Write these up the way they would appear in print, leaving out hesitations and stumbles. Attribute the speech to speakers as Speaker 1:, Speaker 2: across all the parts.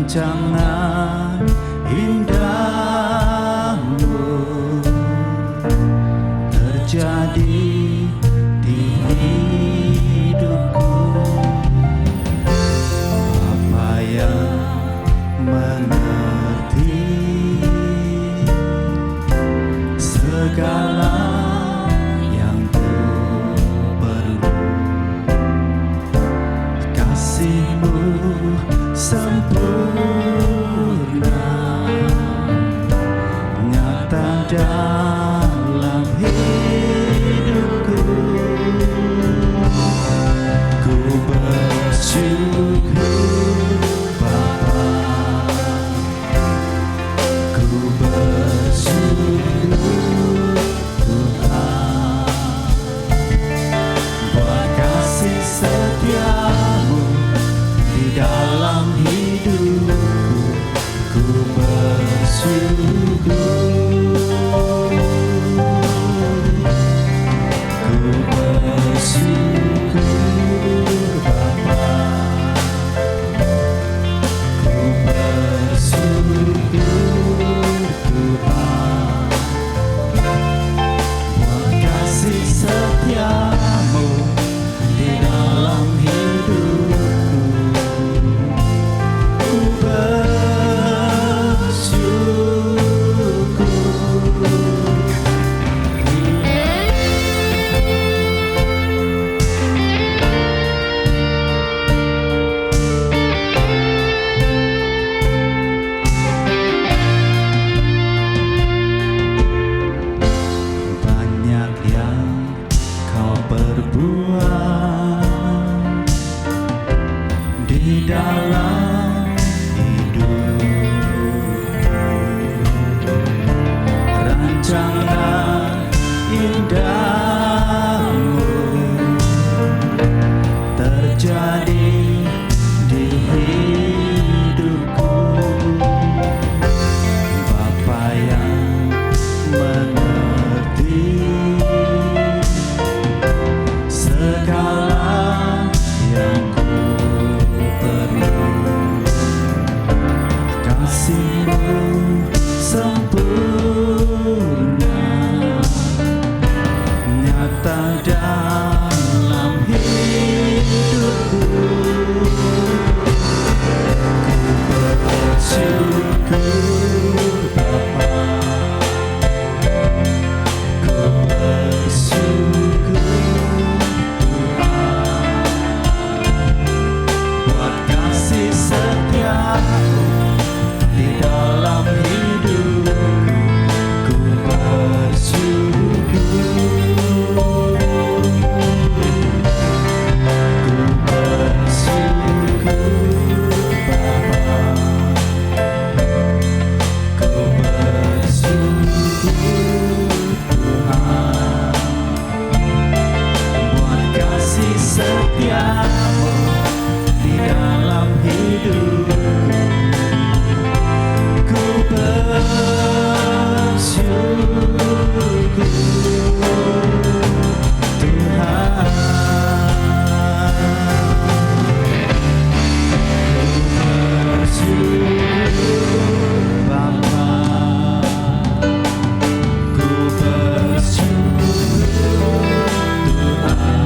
Speaker 1: rancangan indahmu terjadi di hidupku. Apa yang mengerti segala yang ku perlu, kasih-Mu sempurna nyata dalam hidupku. Ku bersyukur Bapa, ku bersyukur Tuhan, buat kasih setia-Mu di dalam hidupku. Ku bersyukur, ku bersyukur Bapa, ku bersyukur Tuhan, buat kasih setia-Mu di dalam hidupku. Ku banyak yang Kau perbuat di dalam hidupku. Rancangan indahmu terjadi di hidupku. Bapa yang mengerti segala yang ku perlu, kasih-Mu sempurna nyata dalam hidupku. Ku bersyukur Bapa, ku bersyukur Tuhan, buat kasih setia-Mu di dalam hidupku. Ku bersyukur, ku bersyukur Bapa, ku bersyukur Tuhan, buat kasih setia-Mu di dalam hidupku. Ku bersyukur Tuhan, ku bersyukur Bapa, ku bersyukur Tuhan,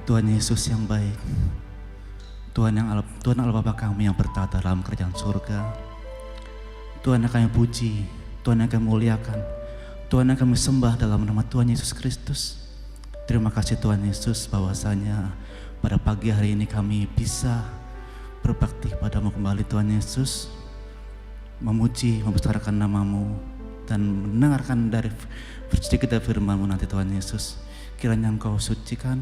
Speaker 1: Tuhan Yesus yang baik, Tuhan Allah Bapa kami yang bertata dalam kerajaan surga. Tuhan yang kami puji, Tuhan yang kami muliakan, Tuhan yang kami sembah dalam nama Tuhan Yesus Kristus. Terima kasih Tuhan Yesus bahwasanya pada pagi hari ini kami bisa berbakti padamu kembali Tuhan Yesus, memuji, membesarkan namamu, dan mendengarkan dari sedikit dari firman-Mu nanti Tuhan Yesus. Kiranya Engkau sucikan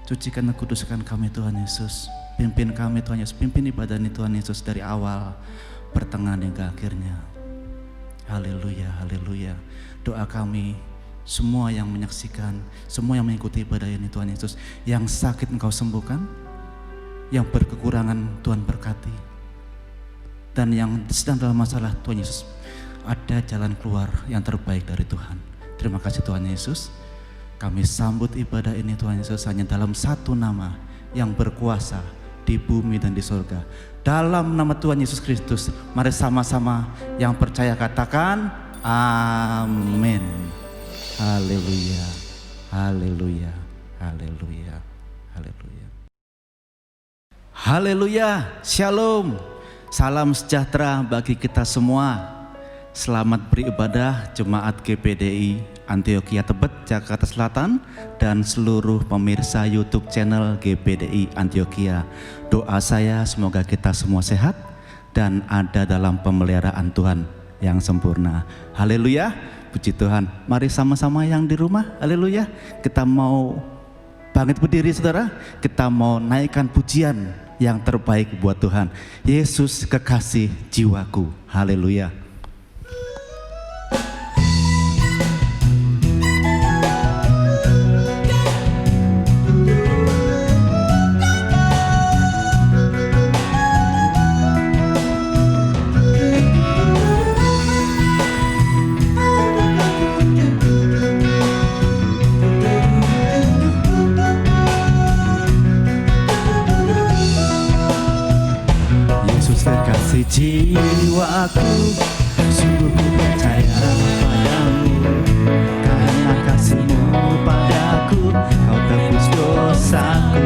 Speaker 1: dan kuduskan kami Tuhan Yesus. Pimpin kami Tuhan Yesus, pimpin ibadah ini Tuhan Yesus dari awal, pertengahan hingga akhirnya. Haleluya, haleluya. Doa kami, semua yang menyaksikan, semua yang mengikuti ibadah ini Tuhan Yesus, yang sakit Engkau sembuhkan, yang berkekurangan Tuhan berkati, dan yang sedang dalam masalah Tuhan Yesus, ada jalan keluar yang terbaik dari Tuhan. Terima kasih Tuhan Yesus. Kami sambut ibadah ini Tuhan Yesus hanya dalam satu nama yang berkuasa di bumi dan di surga. Dalam nama Tuhan Yesus Kristus, mari sama-sama yang percaya katakan amin. Haleluya, haleluya, haleluya, haleluya. Haleluya, shalom. Salam sejahtera bagi kita semua. Selamat beribadah jemaat GPDI Antioquia Tebet, Jakarta Selatan, dan seluruh pemirsa YouTube channel GPDI Antioquia. Doa saya semoga kita semua sehat dan ada dalam pemeliharaan Tuhan yang sempurna. Haleluya, puji Tuhan. Mari sama-sama yang di rumah, haleluya. Kita mau bangkit berdiri saudara, kita mau naikkan pujian yang terbaik buat Tuhan. Yesus kekasih jiwaku, haleluya. Kekasih jiwaku, sungguh ku percaya padamu, karena kasih-Mu padaku, Kau tebus dosaku.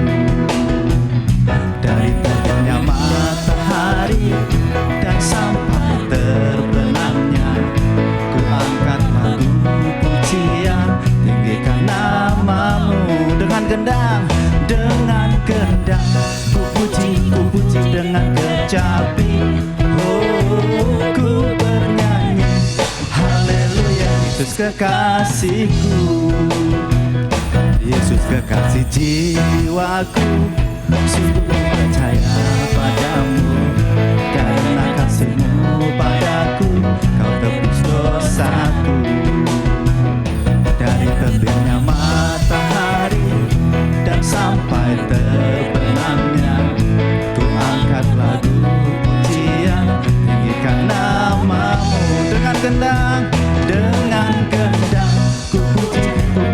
Speaker 1: Dari terbitnya matahari dan sampai terbenamnya, ku angkat lagu pujian, tinggikan nama-Mu dengan gendang, ku puji dengan kecapi. Oh, ku bernyanyi, haleluya. Yesus kekasihku, Yesus kekasih jiwaku, sungguh percaya padamu, karena kasih-Mu padaku, Kau tebus dosaku. Dari terbitnya matahari dan sampai terbenamnya, ku angkat lagu pujian, tinggikan nama-Mu dengan gendang, ku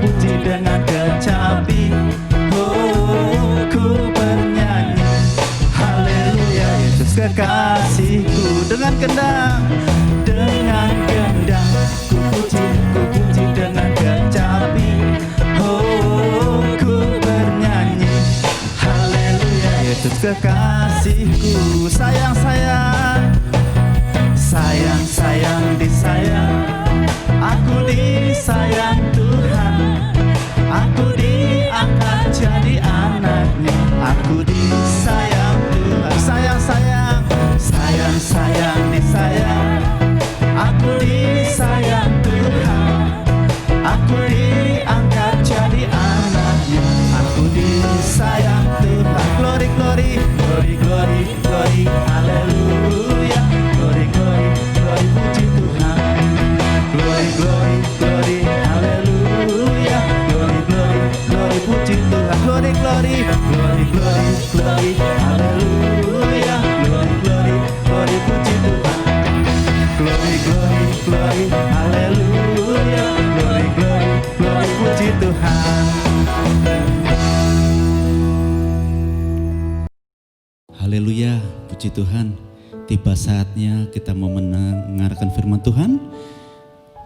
Speaker 1: puji dengan kecapi. Oh, ku bernyanyi, haleluya. Yesus kekasihku, dengan gendang, ku puji dengan kecapi. Oh, ku bernyanyi, haleluya. Yesus kekasihku, sayang, disayang, aku disayang Tuhan, aku diangkat jadi anaknya, aku disayang Tuhan. Sayang, disayang, aku disayang Tuhan, aku diangkat jadi anaknya, aku disayang Tuhan. Glory, glory, glory, glory, glory, haleluya. Glory, glory, glory, puji Tuhan. Glory, glory, glory, haleluya. Glory, glory, glory, puji Tuhan. Glory, glory, glory, glory, glory, haleluya. Glory, glory, glory, puji Tuhan. Glory, glory, glory, haleluya. Glory, glory, glory, puji Tuhan. Haleluya, puji Tuhan. Tiba saatnya kita mau mendengarkan firman Tuhan.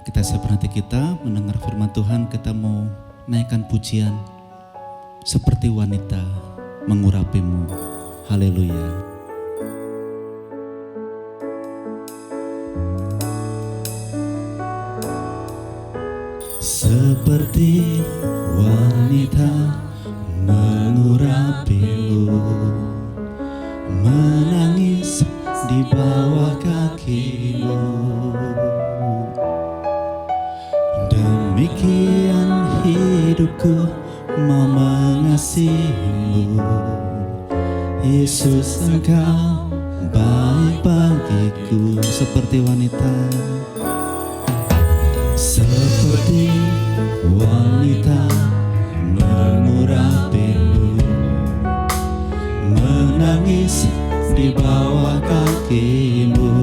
Speaker 1: Kita siapkan hati kita mendengar firman Tuhan. Kita mau naikkan pujian seperti wanita mengurapimu. Haleluya. Seperti wanita mengurapimu, menangis di bawah kakimu. Demikian hidupku mau mengasihimu. Yesus, Engkau baik bagiku. Seperti wanita, seperti wanita mengurapimu, menangis di bawah kakimu.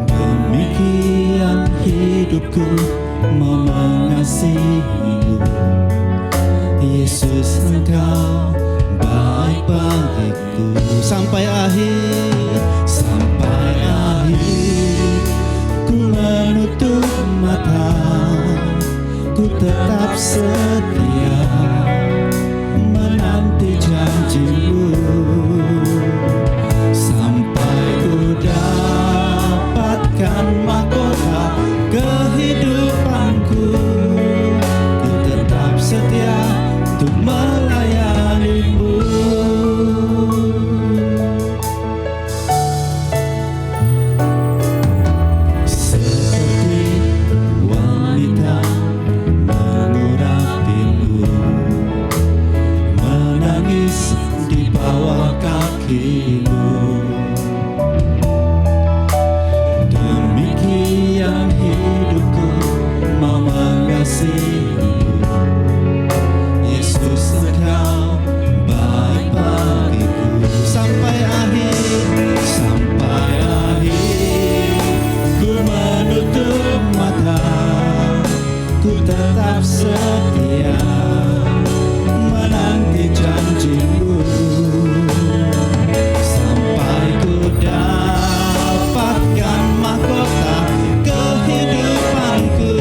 Speaker 1: Demikian hidupku mau mengasihimu. Yesus, Engkau baik bagiku. Sampai akhir, sampai akhir ku menutup mata, ku tetap setia menanti janjimu. Sampai ku dapatkan mahkota kehidupanku, ku tetap setia untuk melayanimu. Seperti wanita mengurapimu, menangis di bawah kakimu. Demikian hidupku mau mengasihimu. Yesus, Engkau baik bagiku. Sampai akhir, sampai akhir ku menutup mata, ku tetap setia menanti janjimu. Sampai ku dapatkan mahkota kehidupanku,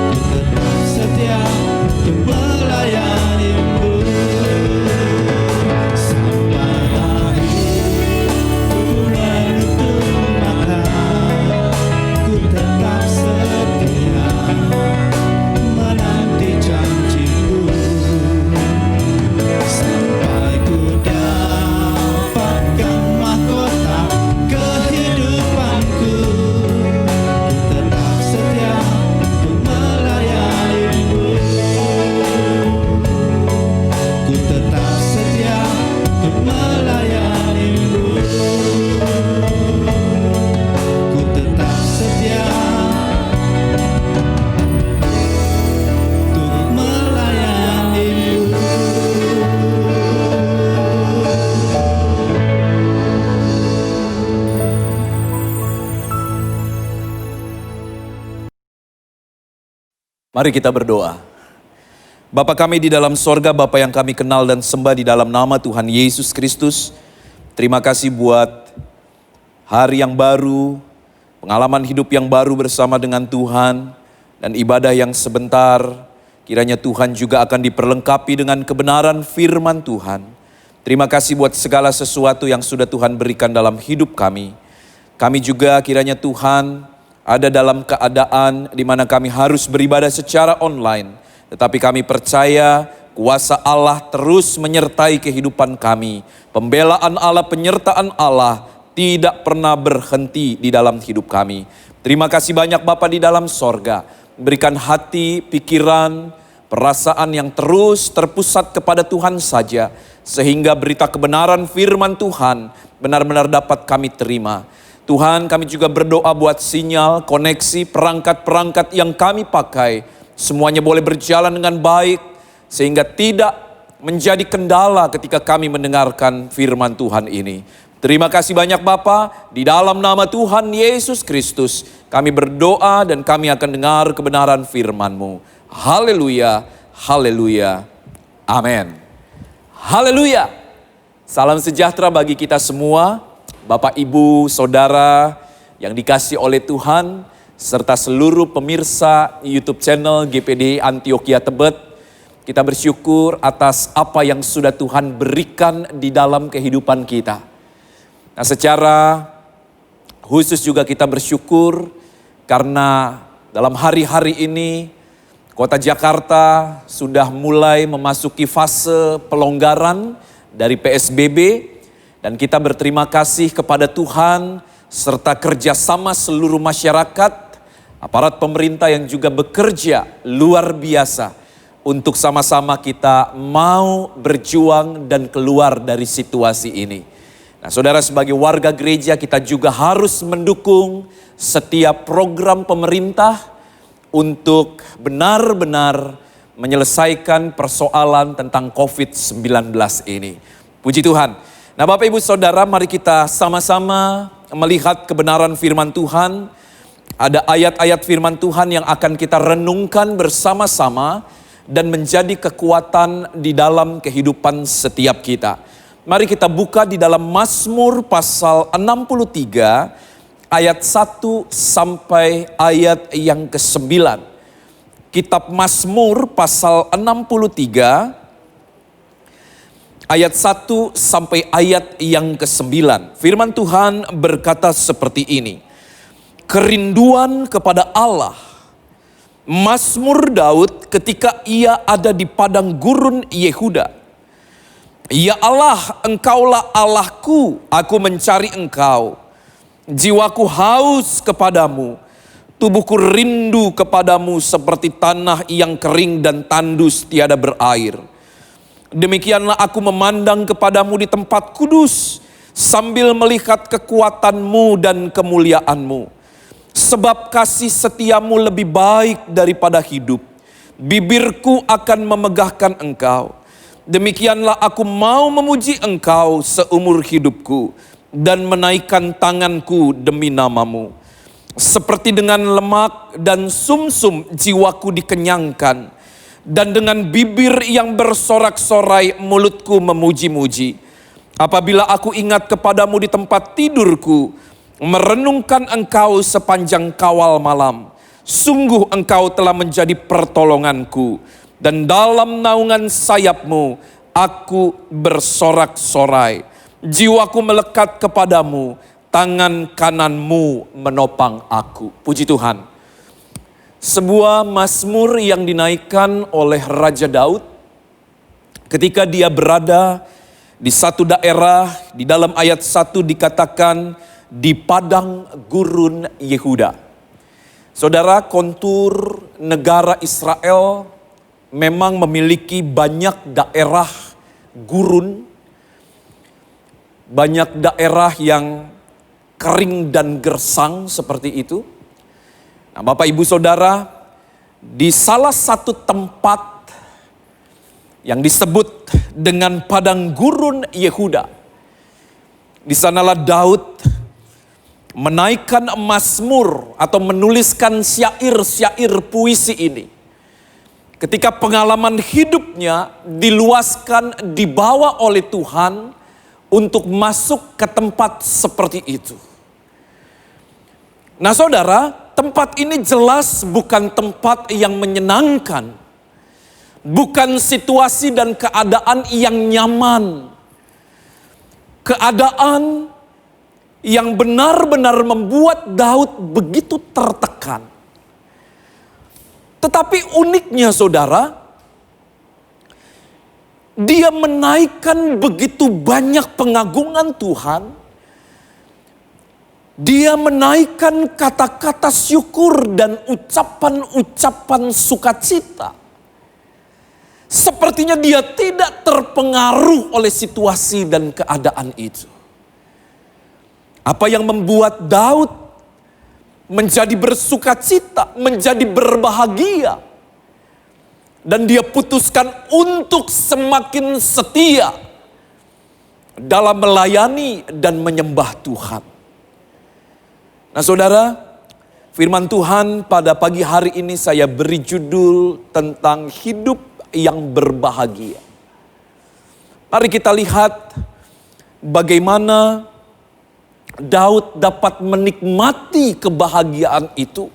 Speaker 1: ku tetap setia untuk melayanimu. Sampai akhir ku menutup mata, ku tetap setia menanti janjimu. Sampai ku dapatkan mahkota kehidupanku, ku tetap setia untuk melayanimu. Ku tetap setia untuk melayanimu. Ku tetap setia untuk melayanimu.
Speaker 2: Mari kita berdoa. Bapa kami di dalam sorga, Bapa yang kami kenal dan sembah di dalam nama Tuhan Yesus Kristus. Terima kasih buat hari yang baru, pengalaman hidup yang baru bersama dengan Tuhan, dan ibadah yang sebentar. Kiranya Tuhan juga akan diperlengkapi dengan kebenaran firman Tuhan. Terima kasih buat segala sesuatu yang sudah Tuhan berikan dalam hidup kami. Kami juga kiranya Tuhan ada dalam keadaan di mana kami harus beribadah secara online. Tetapi kami percaya kuasa Allah terus menyertai kehidupan kami. Pembelaan Allah, penyertaan Allah tidak pernah berhenti di dalam hidup kami. Terima kasih banyak Bapa di dalam sorga. Berikan hati, pikiran, perasaan yang terus terpusat kepada Tuhan saja. Sehingga berita kebenaran firman Tuhan benar-benar dapat kami terima. Tuhan, kami juga berdoa buat sinyal, koneksi, perangkat-perangkat yang kami pakai. Semuanya boleh berjalan dengan baik, sehingga tidak menjadi kendala ketika kami mendengarkan firman Tuhan ini. Terima kasih banyak Bapa, di dalam nama Tuhan Yesus Kristus, kami berdoa dan kami akan dengar kebenaran firman-Mu. Haleluya, haleluya, amin. Haleluya. Salam sejahtera bagi kita semua. Bapak, Ibu, Saudara yang dikasih oleh Tuhan, serta seluruh pemirsa YouTube channel GPD Antioquia Tebet. Kita bersyukur atas apa yang sudah Tuhan berikan di dalam kehidupan kita. Nah, secara khusus juga kita bersyukur karena dalam hari-hari ini Kota Jakarta sudah mulai memasuki fase pelonggaran dari PSBB, dan kita berterima kasih kepada Tuhan serta kerjasama seluruh masyarakat, aparat pemerintah yang juga bekerja luar biasa untuk sama-sama kita mau berjuang dan keluar dari situasi ini. Nah, saudara, sebagai warga gereja kita juga harus mendukung setiap program pemerintah untuk benar-benar menyelesaikan persoalan tentang COVID-19 ini. Puji Tuhan. Nah, Bapak Ibu Saudara, mari kita sama-sama melihat kebenaran firman Tuhan. Ada ayat-ayat firman Tuhan yang akan kita renungkan bersama-sama dan menjadi kekuatan di dalam kehidupan setiap kita. Mari kita buka di dalam Mazmur pasal 63 ayat 1 sampai ayat yang ke-9. Kitab Mazmur pasal 63 ayat 1 sampai ayat yang ke-9. Firman Tuhan berkata seperti ini. Kerinduan kepada Allah. Mazmur Daud ketika ia ada di padang gurun Yehuda. Ya Allah, Engkaulah Allahku, aku mencari Engkau. Jiwaku haus kepadamu, tubuhku rindu kepadamu seperti tanah yang kering dan tandus tiada berair. Demikianlah aku memandang kepadamu di tempat kudus, sambil melihat kekuatanmu dan kemuliaanmu. Sebab kasih setiamu lebih baik daripada hidup, bibirku akan memegahkan Engkau. Demikianlah aku mau memuji Engkau seumur hidupku, dan menaikkan tanganku demi namamu. Seperti dengan lemak dan sumsum jiwaku dikenyangkan, dan dengan bibir yang bersorak-sorai mulutku memuji-muji. Apabila aku ingat kepadamu di tempat tidurku, merenungkan Engkau sepanjang kawal malam. Sungguh Engkau telah menjadi pertolonganku, dan dalam naungan sayapmu aku bersorak-sorai. Jiwaku melekat kepadamu, tangan kananmu menopang aku. Puji Tuhan. Sebuah mazmur yang dinaikkan oleh Raja Daud ketika dia berada di satu daerah, di dalam ayat 1 dikatakan di padang gurun Yehuda. Saudara, kontur negara Israel memang memiliki banyak daerah gurun, banyak daerah yang kering dan gersang seperti itu. Nah, Bapak Ibu Saudara, di salah satu tempat yang disebut dengan padang gurun Yehuda, di sanalah Daud menaikkan mazmur atau menuliskan syair-syair puisi ini. Ketika pengalaman hidupnya diluaskan, dibawa oleh Tuhan untuk masuk ke tempat seperti itu. Nah, saudara, tempat ini jelas bukan tempat yang menyenangkan. Bukan situasi dan keadaan yang nyaman. Keadaan yang benar-benar membuat Daud begitu tertekan. Tetapi uniknya, saudara, dia menaikkan begitu banyak pengagungan Tuhan. Dia menaikkan kata-kata syukur dan ucapan-ucapan sukacita. Sepertinya dia tidak terpengaruh oleh situasi dan keadaan itu. Apa yang membuat Daud menjadi bersukacita, menjadi berbahagia. Dan dia putuskan untuk semakin setia dalam melayani dan menyembah Tuhan. Nah, saudara, firman Tuhan pada pagi hari ini saya beri judul tentang hidup yang berbahagia. Mari kita lihat bagaimana Daud dapat menikmati kebahagiaan itu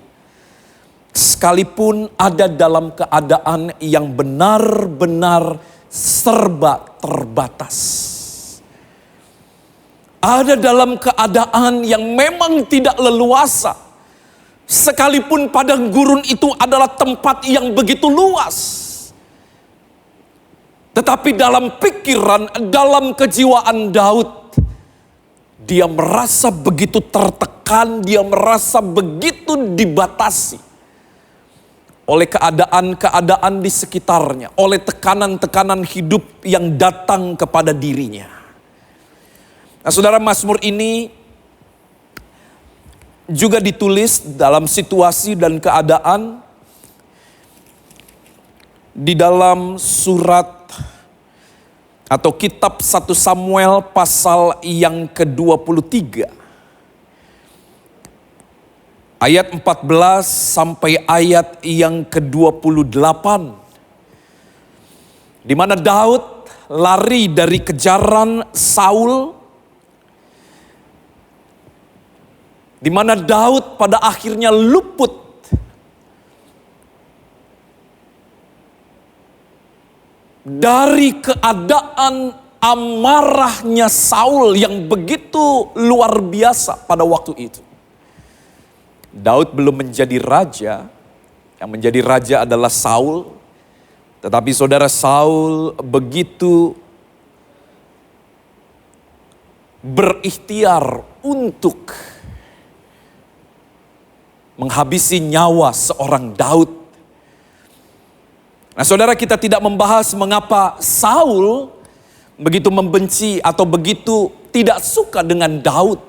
Speaker 2: sekalipun ada dalam keadaan yang benar-benar serba terbatas. Ada dalam keadaan yang memang tidak leluasa. Sekalipun padang gurun itu adalah tempat yang begitu luas. Tetapi dalam pikiran, dalam kejiwaan Daud, dia merasa begitu tertekan, dia merasa begitu dibatasi oleh keadaan-keadaan di sekitarnya, oleh tekanan-tekanan hidup yang datang kepada dirinya. Nah, saudara, Mazmur ini juga ditulis dalam situasi dan keadaan di dalam surat atau kitab 1 Samuel pasal yang ke-23. Ayat 14 sampai ayat yang ke-28. Di mana Daud lari dari kejaran Saul. Di mana Daud pada akhirnya luput dari keadaan amarahnya Saul yang begitu luar biasa pada waktu itu. Daud belum menjadi raja, yang menjadi raja adalah Saul. Tetapi saudara, Saul begitu berikhtiar untuk menghabisi nyawa seorang Daud. Nah, saudara, kita tidak membahas mengapa Saul begitu membenci atau begitu tidak suka dengan Daud.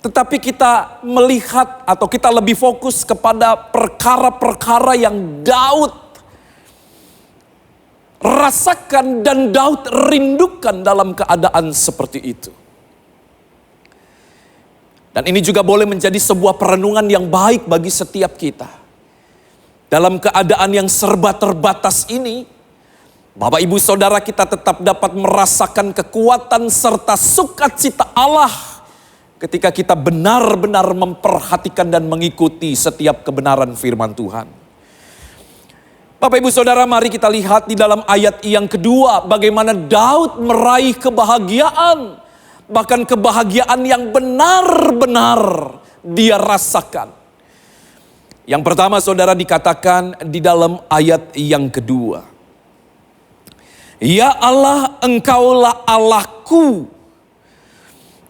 Speaker 2: Tetapi kita melihat atau kita lebih fokus kepada perkara-perkara yang Daud rasakan dan Daud rindukan dalam keadaan seperti itu. Dan ini juga boleh menjadi sebuah perenungan yang baik bagi setiap kita. Dalam keadaan yang serba terbatas ini, Bapak Ibu Saudara, kita tetap dapat merasakan kekuatan serta sukacita Allah ketika kita benar-benar memperhatikan dan mengikuti setiap kebenaran firman Tuhan. Bapak Ibu Saudara, mari kita lihat di dalam ayat yang kedua bagaimana Daud meraih kebahagiaan. Bahkan kebahagiaan yang benar-benar dia rasakan. Yang pertama, saudara, dikatakan di dalam ayat yang kedua. Ya Allah, Engkaulah Allahku.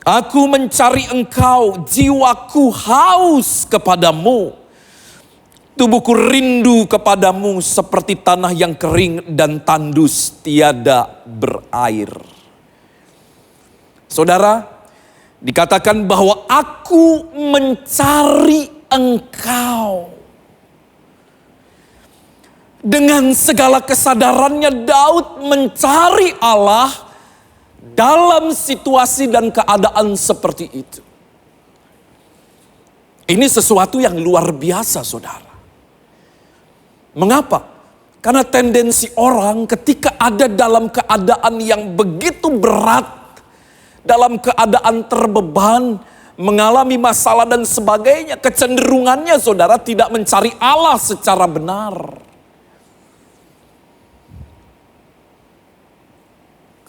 Speaker 2: Aku mencari Engkau, jiwaku haus kepadamu. Tubuhku rindu kepadamu seperti tanah yang kering dan tandus tiada berair. Saudara, dikatakan bahwa aku mencari Engkau. Dengan segala kesadarannya Daud mencari Allah dalam situasi dan keadaan seperti itu. Ini sesuatu yang luar biasa, saudara. Mengapa? Karena tendensi orang ketika ada dalam keadaan yang begitu berat, dalam keadaan terbeban, mengalami masalah dan sebagainya, kecenderungannya saudara tidak mencari Allah secara benar.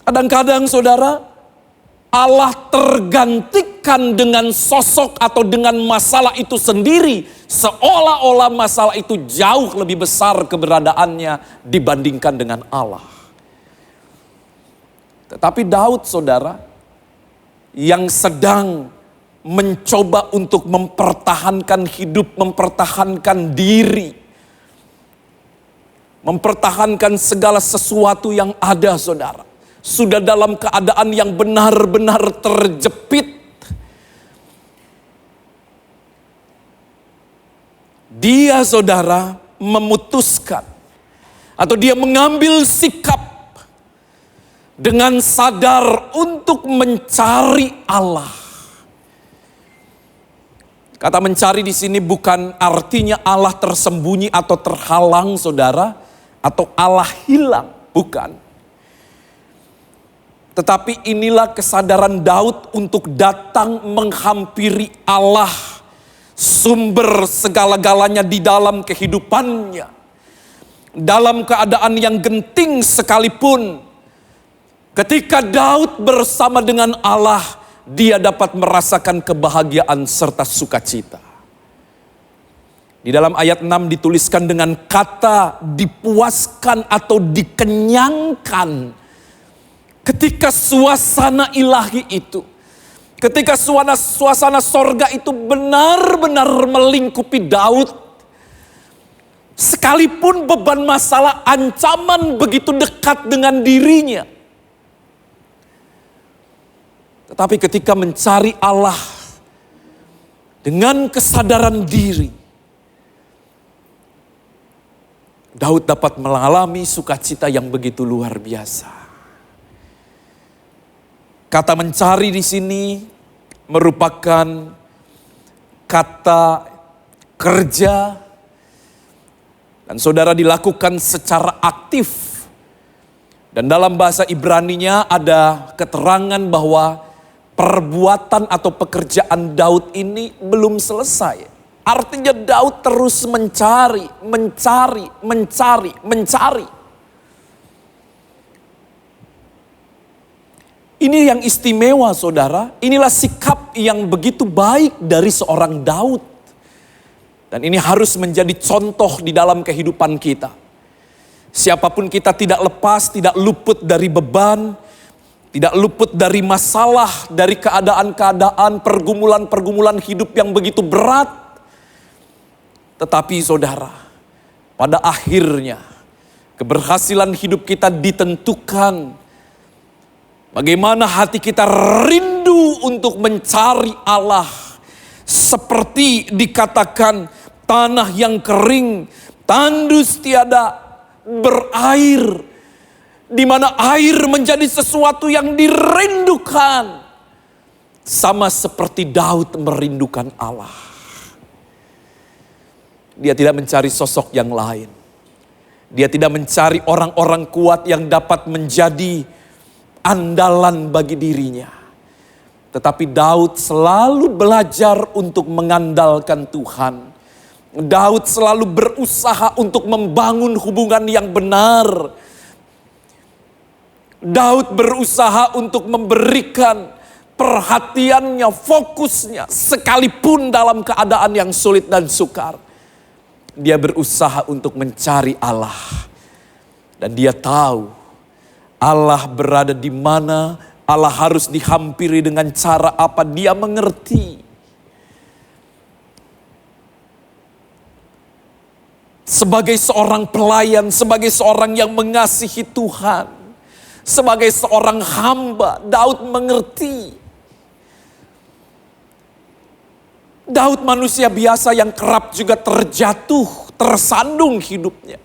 Speaker 2: Kadang-kadang saudara, Allah tergantikan dengan sosok atau dengan masalah itu sendiri, seolah-olah masalah itu jauh lebih besar keberadaannya dibandingkan dengan Allah. Tetapi Daud, saudara, yang sedang mencoba untuk mempertahankan hidup, mempertahankan diri, mempertahankan segala sesuatu yang ada, saudara. Sudah dalam keadaan yang benar-benar terjepit. Dia, saudara, memutuskan atau dia mengambil sikap dengan sadar untuk mencari Allah. Kata mencari di sini bukan artinya Allah tersembunyi atau terhalang, saudara, atau Allah hilang, bukan. Tetapi inilah kesadaran Daud untuk datang menghampiri Allah sumber segala-galanya di dalam kehidupannya. Dalam keadaan yang genting sekalipun, ketika Daud bersama dengan Allah, dia dapat merasakan kebahagiaan serta sukacita. Di dalam ayat 6 dituliskan dengan kata dipuaskan atau dikenyangkan. Ketika suasana ilahi itu, ketika suasana sorga itu benar-benar melingkupi Daud, sekalipun beban masalah, ancaman begitu dekat dengan dirinya. Tetapi ketika mencari Allah dengan kesadaran diri, Daud dapat mengalami sukacita yang begitu luar biasa. Kata mencari di sini merupakan kata kerja, dan saudara dilakukan secara aktif. Dan dalam bahasa Ibraninya ada keterangan bahwa perbuatan atau pekerjaan Daud ini belum selesai. Artinya Daud terus mencari. Ini yang istimewa saudara, inilah sikap yang begitu baik dari seorang Daud. Dan ini harus menjadi contoh di dalam kehidupan kita. Siapapun kita tidak lepas, tidak luput dari beban, tidak luput dari masalah, dari keadaan-keadaan, pergumulan-pergumulan hidup yang begitu berat. Tetapi saudara, pada akhirnya keberhasilan hidup kita ditentukan bagaimana hati kita rindu untuk mencari Allah. Seperti dikatakan, tanah yang kering, tandus tiada berair, di mana air menjadi sesuatu yang dirindukan. Sama seperti Daud merindukan Allah. Dia tidak mencari sosok yang lain. Dia tidak mencari orang-orang kuat yang dapat menjadi andalan bagi dirinya. Tetapi Daud selalu belajar untuk mengandalkan Tuhan. Daud selalu berusaha untuk membangun hubungan yang benar. Daud berusaha untuk memberikan perhatiannya, fokusnya, sekalipun dalam keadaan yang sulit dan sukar. Dia berusaha untuk mencari Allah. Dan dia tahu Allah berada di mana, Allah harus dihampiri dengan cara apa, dia mengerti. Sebagai seorang pelayan, sebagai seorang yang mengasihi Tuhan, sebagai seorang hamba, Daud mengerti. Daud manusia biasa yang kerap juga terjatuh, tersandung hidupnya.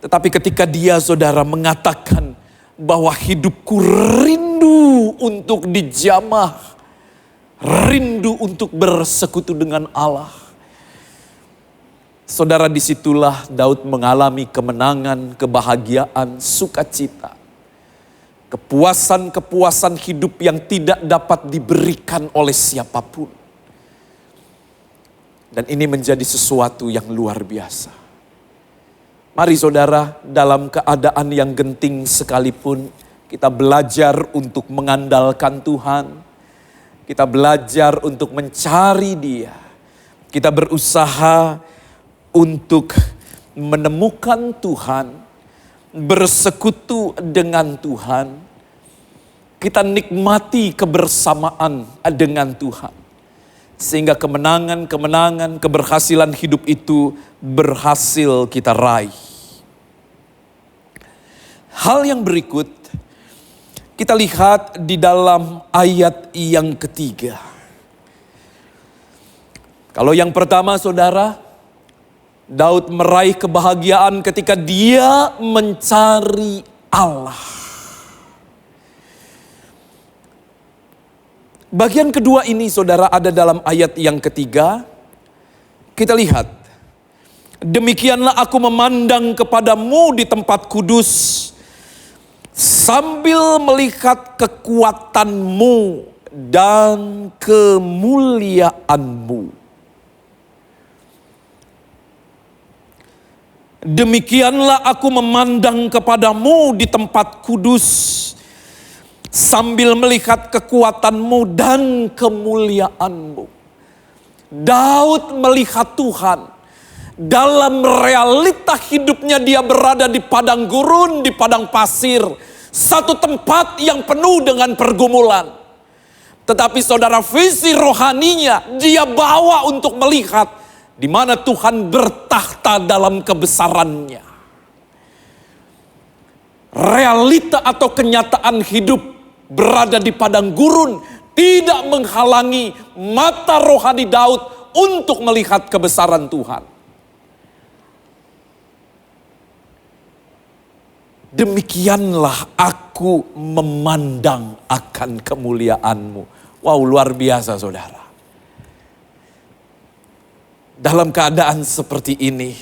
Speaker 2: Tetapi ketika dia saudara mengatakan bahwa hidupku rindu untuk dijamah, rindu untuk bersekutu dengan Allah. Saudara, disitulah Daud mengalami kemenangan, kebahagiaan, sukacita. Kepuasan-kepuasan hidup yang tidak dapat diberikan oleh siapapun. Dan ini menjadi sesuatu yang luar biasa. Mari saudara, dalam keadaan yang genting sekalipun, kita belajar untuk mengandalkan Tuhan. Kita belajar untuk mencari Dia. Kita berusaha untuk menemukan Tuhan, bersekutu dengan Tuhan. Kita nikmati kebersamaan dengan Tuhan. Sehingga kemenangan, keberhasilan hidup itu berhasil kita raih. Hal yang berikut kita lihat di dalam ayat yang ketiga. Kalau yang pertama saudara, Daud meraih kebahagiaan ketika dia mencari Allah. Bagian kedua ini saudara ada dalam ayat yang ketiga. Kita lihat. Demikianlah aku memandang kepadamu di tempat kudus, sambil melihat kekuatanmu dan kemuliaan-Mu. Demikianlah aku memandang kepadamu di tempat kudus, sambil melihat kekuatan-Mu dan kemuliaan-Mu. Daud melihat Tuhan. Dalam realita hidupnya dia berada di padang gurun, di padang pasir. Satu tempat yang penuh dengan pergumulan. Tetapi saudara, visi rohaninya dia bawa untuk melihat di mana Tuhan bertakhta dalam kebesarannya. Realita atau kenyataan hidup berada di padang gurun tidak menghalangi mata rohani Daud untuk melihat kebesaran Tuhan. Demikianlah aku memandang akan kemuliaan-Mu. Wow, luar biasa saudara. Dalam keadaan seperti ini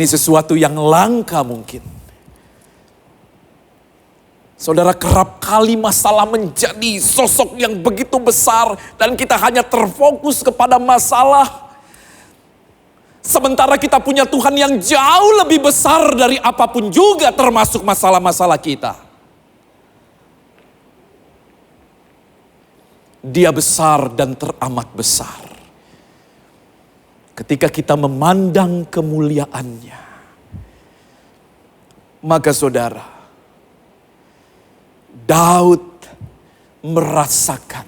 Speaker 2: sesuatu yang langka mungkin. Saudara, kerap kali masalah menjadi sosok yang begitu besar dan kita hanya terfokus kepada masalah. Sementara kita punya Tuhan yang jauh lebih besar dari apapun juga, termasuk masalah-masalah kita. Dia besar dan teramat besar. Ketika kita memandang kemuliaan-Nya, maka saudara, Daud merasakan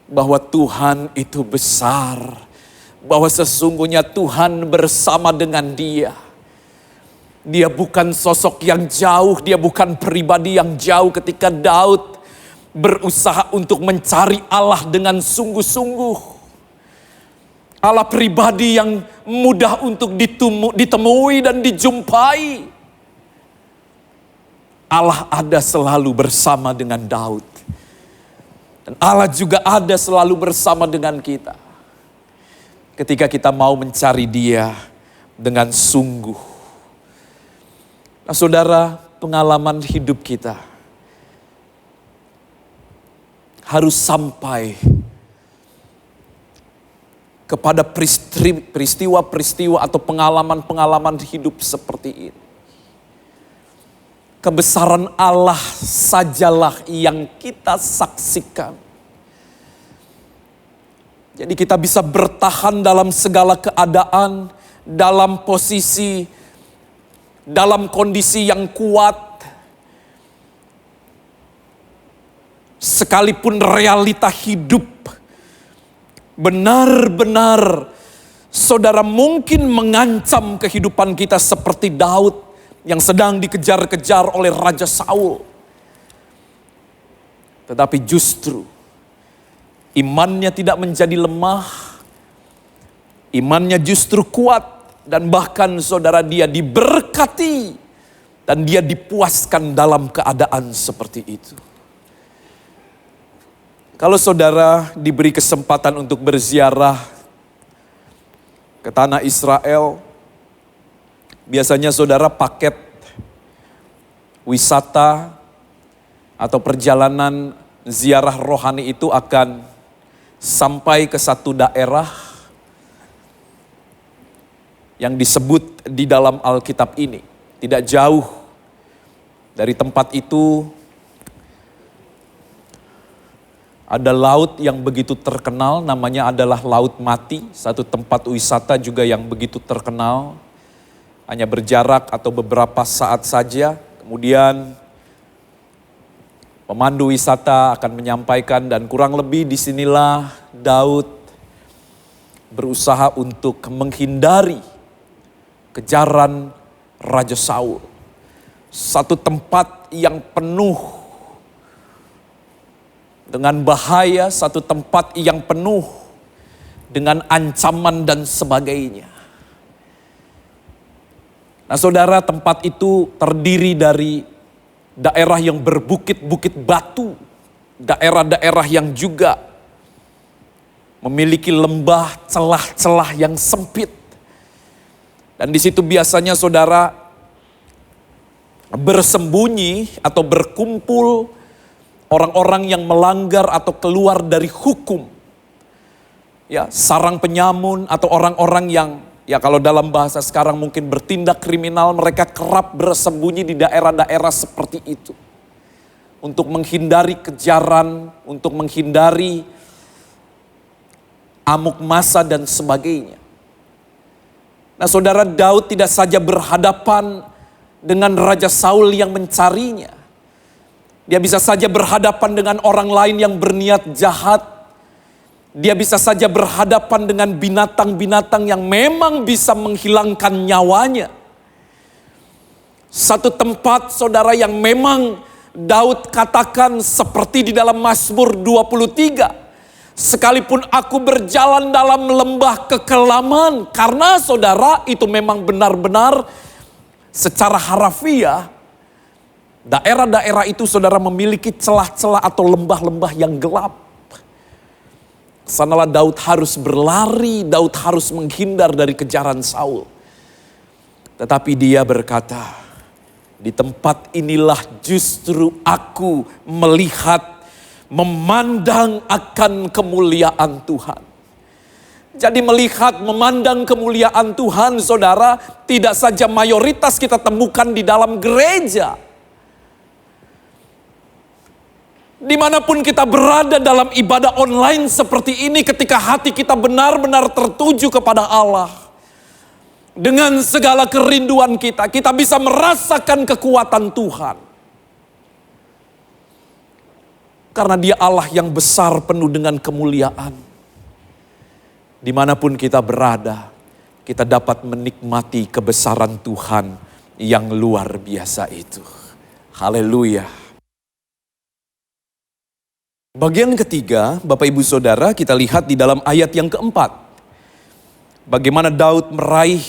Speaker 2: bahwa Tuhan itu besar, bahwa sesungguhnya Tuhan bersama dengan dia. Dia bukan sosok yang jauh, dia bukan pribadi yang jauh ketika Daud berusaha untuk mencari Allah dengan sungguh-sungguh. Allah pribadi yang mudah untuk ditemui dan dijumpai. Allah ada selalu bersama dengan Daud. Dan Allah juga ada selalu bersama dengan kita. Ketika kita mau mencari Dia dengan sungguh. Nah saudara, pengalaman hidup kita harus sampai kepada peristiwa-peristiwa atau pengalaman-pengalaman hidup seperti ini. Kebesaran Allah sajalah yang kita saksikan. Jadi kita bisa bertahan dalam segala keadaan, dalam posisi, dalam kondisi yang kuat. Sekalipun realita hidup benar-benar saudara mungkin mengancam kehidupan kita seperti Daud yang sedang dikejar-kejar oleh Raja Saul. Tetapi justru imannya tidak menjadi lemah. Imannya justru kuat dan bahkan saudara dia diberkati dan dia dipuaskan dalam keadaan seperti itu. Kalau saudara diberi kesempatan untuk berziarah ke tanah Israel, biasanya saudara paket wisata atau perjalanan ziarah rohani itu akan sampai ke satu daerah yang disebut di dalam Alkitab ini. Tidak jauh dari tempat itu ada laut yang begitu terkenal, namanya adalah Laut Mati. Satu tempat wisata juga yang begitu terkenal. Hanya berjarak atau beberapa saat saja. Kemudian pemandu wisata akan menyampaikan dan kurang lebih disinilah Daud berusaha untuk menghindari kejaran Raja Saul. Satu tempat yang penuh dengan bahaya, satu tempat yang penuh dengan ancaman dan sebagainya. Nah saudara, tempat itu terdiri dari daerah yang berbukit-bukit batu. Daerah-daerah yang juga memiliki lembah, celah-celah yang sempit. Dan di situ biasanya saudara bersembunyi atau berkumpul orang-orang yang melanggar atau keluar dari hukum. Ya, sarang penyamun atau orang-orang yang ya kalau dalam bahasa sekarang mungkin bertindak kriminal, mereka kerap bersembunyi di daerah-daerah seperti itu. Untuk menghindari kejaran, untuk menghindari amuk massa dan sebagainya. Nah, saudara, Daud tidak saja berhadapan dengan Raja Saul yang mencarinya. Dia bisa saja berhadapan dengan orang lain yang berniat jahat. Dia bisa saja berhadapan dengan binatang-binatang yang memang bisa menghilangkan nyawanya. Satu tempat, saudara, yang memang Daud katakan seperti di dalam Mazmur 23. Sekalipun aku berjalan dalam lembah kekelaman. Karena saudara, itu memang benar-benar secara harafiah. Daerah-daerah itu saudara memiliki celah-celah atau lembah-lembah yang gelap. Sanalah Daud harus berlari, Daud harus menghindar dari kejaran Saul. Tetapi dia berkata, di tempat inilah justru aku melihat, memandang akan kemuliaan Tuhan. Jadi melihat, memandang kemuliaan Tuhan, saudara, tidak saja mayoritas kita temukan di dalam gereja. Dimanapun kita berada dalam ibadah online seperti ini, ketika hati kita benar-benar tertuju kepada Allah. Dengan segala kerinduan kita, kita bisa merasakan kekuatan Tuhan. Karena Dia Allah yang besar penuh dengan kemuliaan. Dimanapun kita berada, kita dapat menikmati kebesaran Tuhan yang luar biasa itu. Haleluya. Bagian ketiga, Bapak Ibu Saudara, kita lihat di dalam ayat yang keempat. Bagaimana Daud meraih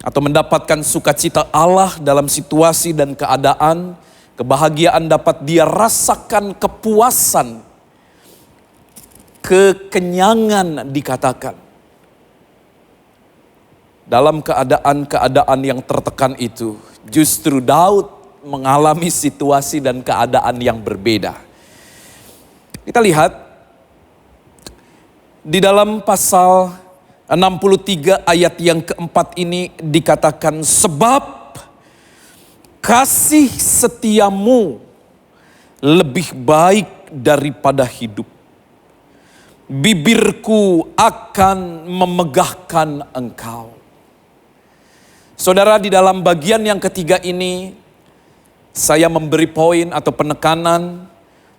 Speaker 2: atau mendapatkan sukacita Allah dalam situasi dan keadaan. Kebahagiaan dapat dia rasakan, kepuasan, kekenyangan dikatakan. Dalam keadaan-keadaan yang tertekan itu, justru Daud mengalami situasi dan keadaan yang berbeda. Kita lihat di dalam pasal 63 ayat yang keempat ini dikatakan, sebab kasih setiamu lebih baik daripada hidup. Bibirku akan memegahkan engkau. Saudara, di dalam bagian yang ketiga ini saya memberi poin atau penekanan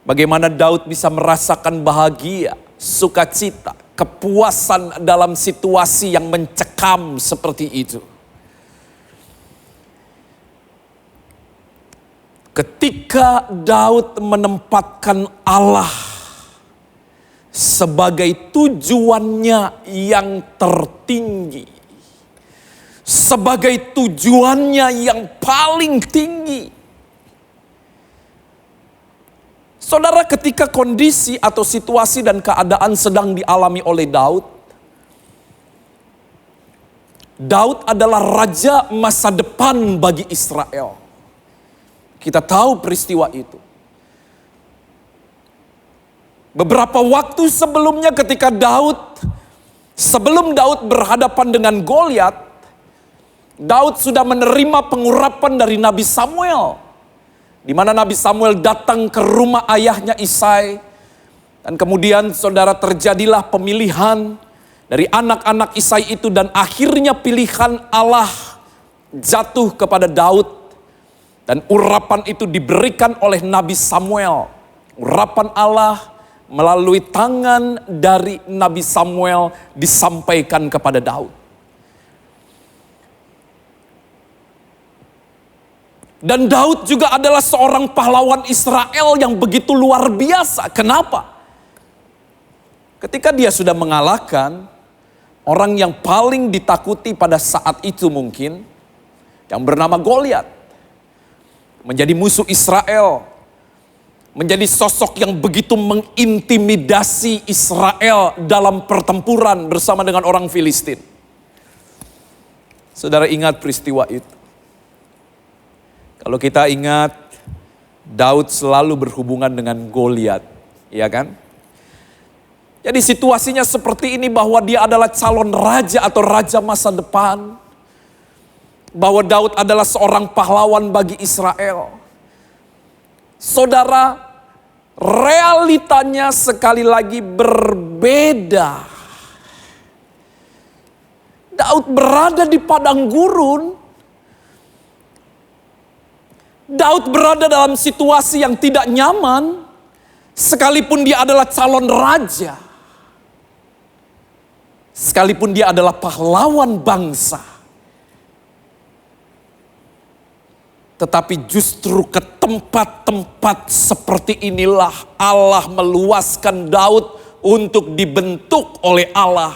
Speaker 2: bagaimana Daud bisa merasakan bahagia, sukacita, kepuasan dalam situasi yang mencekam seperti itu. Ketika Daud menempatkan Allah sebagai tujuannya yang tertinggi, sebagai tujuannya yang paling tinggi. Saudara, ketika kondisi atau situasi dan keadaan sedang dialami oleh Daud, Daud adalah raja masa depan bagi Israel. Kita tahu peristiwa itu. Beberapa waktu sebelumnya ketika sebelum Daud berhadapan dengan Goliat, Daud sudah menerima pengurapan dari Nabi Samuel. Di mana Nabi Samuel datang ke rumah ayahnya Isai. Dan kemudian saudara, terjadilah pemilihan dari anak-anak Isai itu. Dan akhirnya pilihan Allah jatuh kepada Daud. Dan urapan itu diberikan oleh Nabi Samuel. Urapan Allah melalui tangan dari Nabi Samuel disampaikan kepada Daud. Dan Daud juga adalah seorang pahlawan Israel yang begitu luar biasa. Kenapa? Ketika dia sudah mengalahkan orang yang paling ditakuti pada saat itu mungkin, yang bernama Goliat, menjadi musuh Israel, menjadi sosok yang begitu mengintimidasi Israel dalam pertempuran bersama dengan orang Filistin. Saudara ingat peristiwa itu. Kalau kita ingat Daud selalu berhubungan dengan Goliat, ya kan? Jadi situasinya seperti ini bahwa dia adalah calon raja atau raja masa depan. Bahwa Daud adalah seorang pahlawan bagi Israel. Saudara, realitanya sekali lagi berbeda. Daud berada di padang gurun. Daud berada dalam situasi yang tidak nyaman. Sekalipun dia adalah calon raja. Sekalipun dia adalah pahlawan bangsa. Tetapi justru ke tempat-tempat seperti inilah Allah meluaskan Daud untuk dibentuk oleh Allah.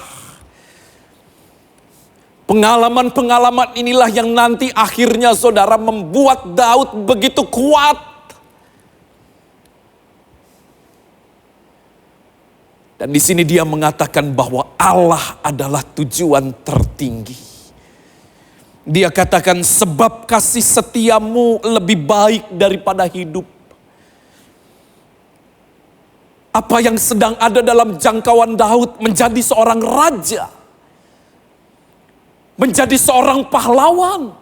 Speaker 2: Pengalaman-pengalaman inilah yang nanti akhirnya saudara membuat Daud begitu kuat. Dan di sini dia mengatakan bahwa Allah adalah tujuan tertinggi. Dia katakan sebab kasih setiamu lebih baik daripada hidup. Apa yang sedang ada dalam jangkauan Daud menjadi seorang raja. Menjadi seorang pahlawan.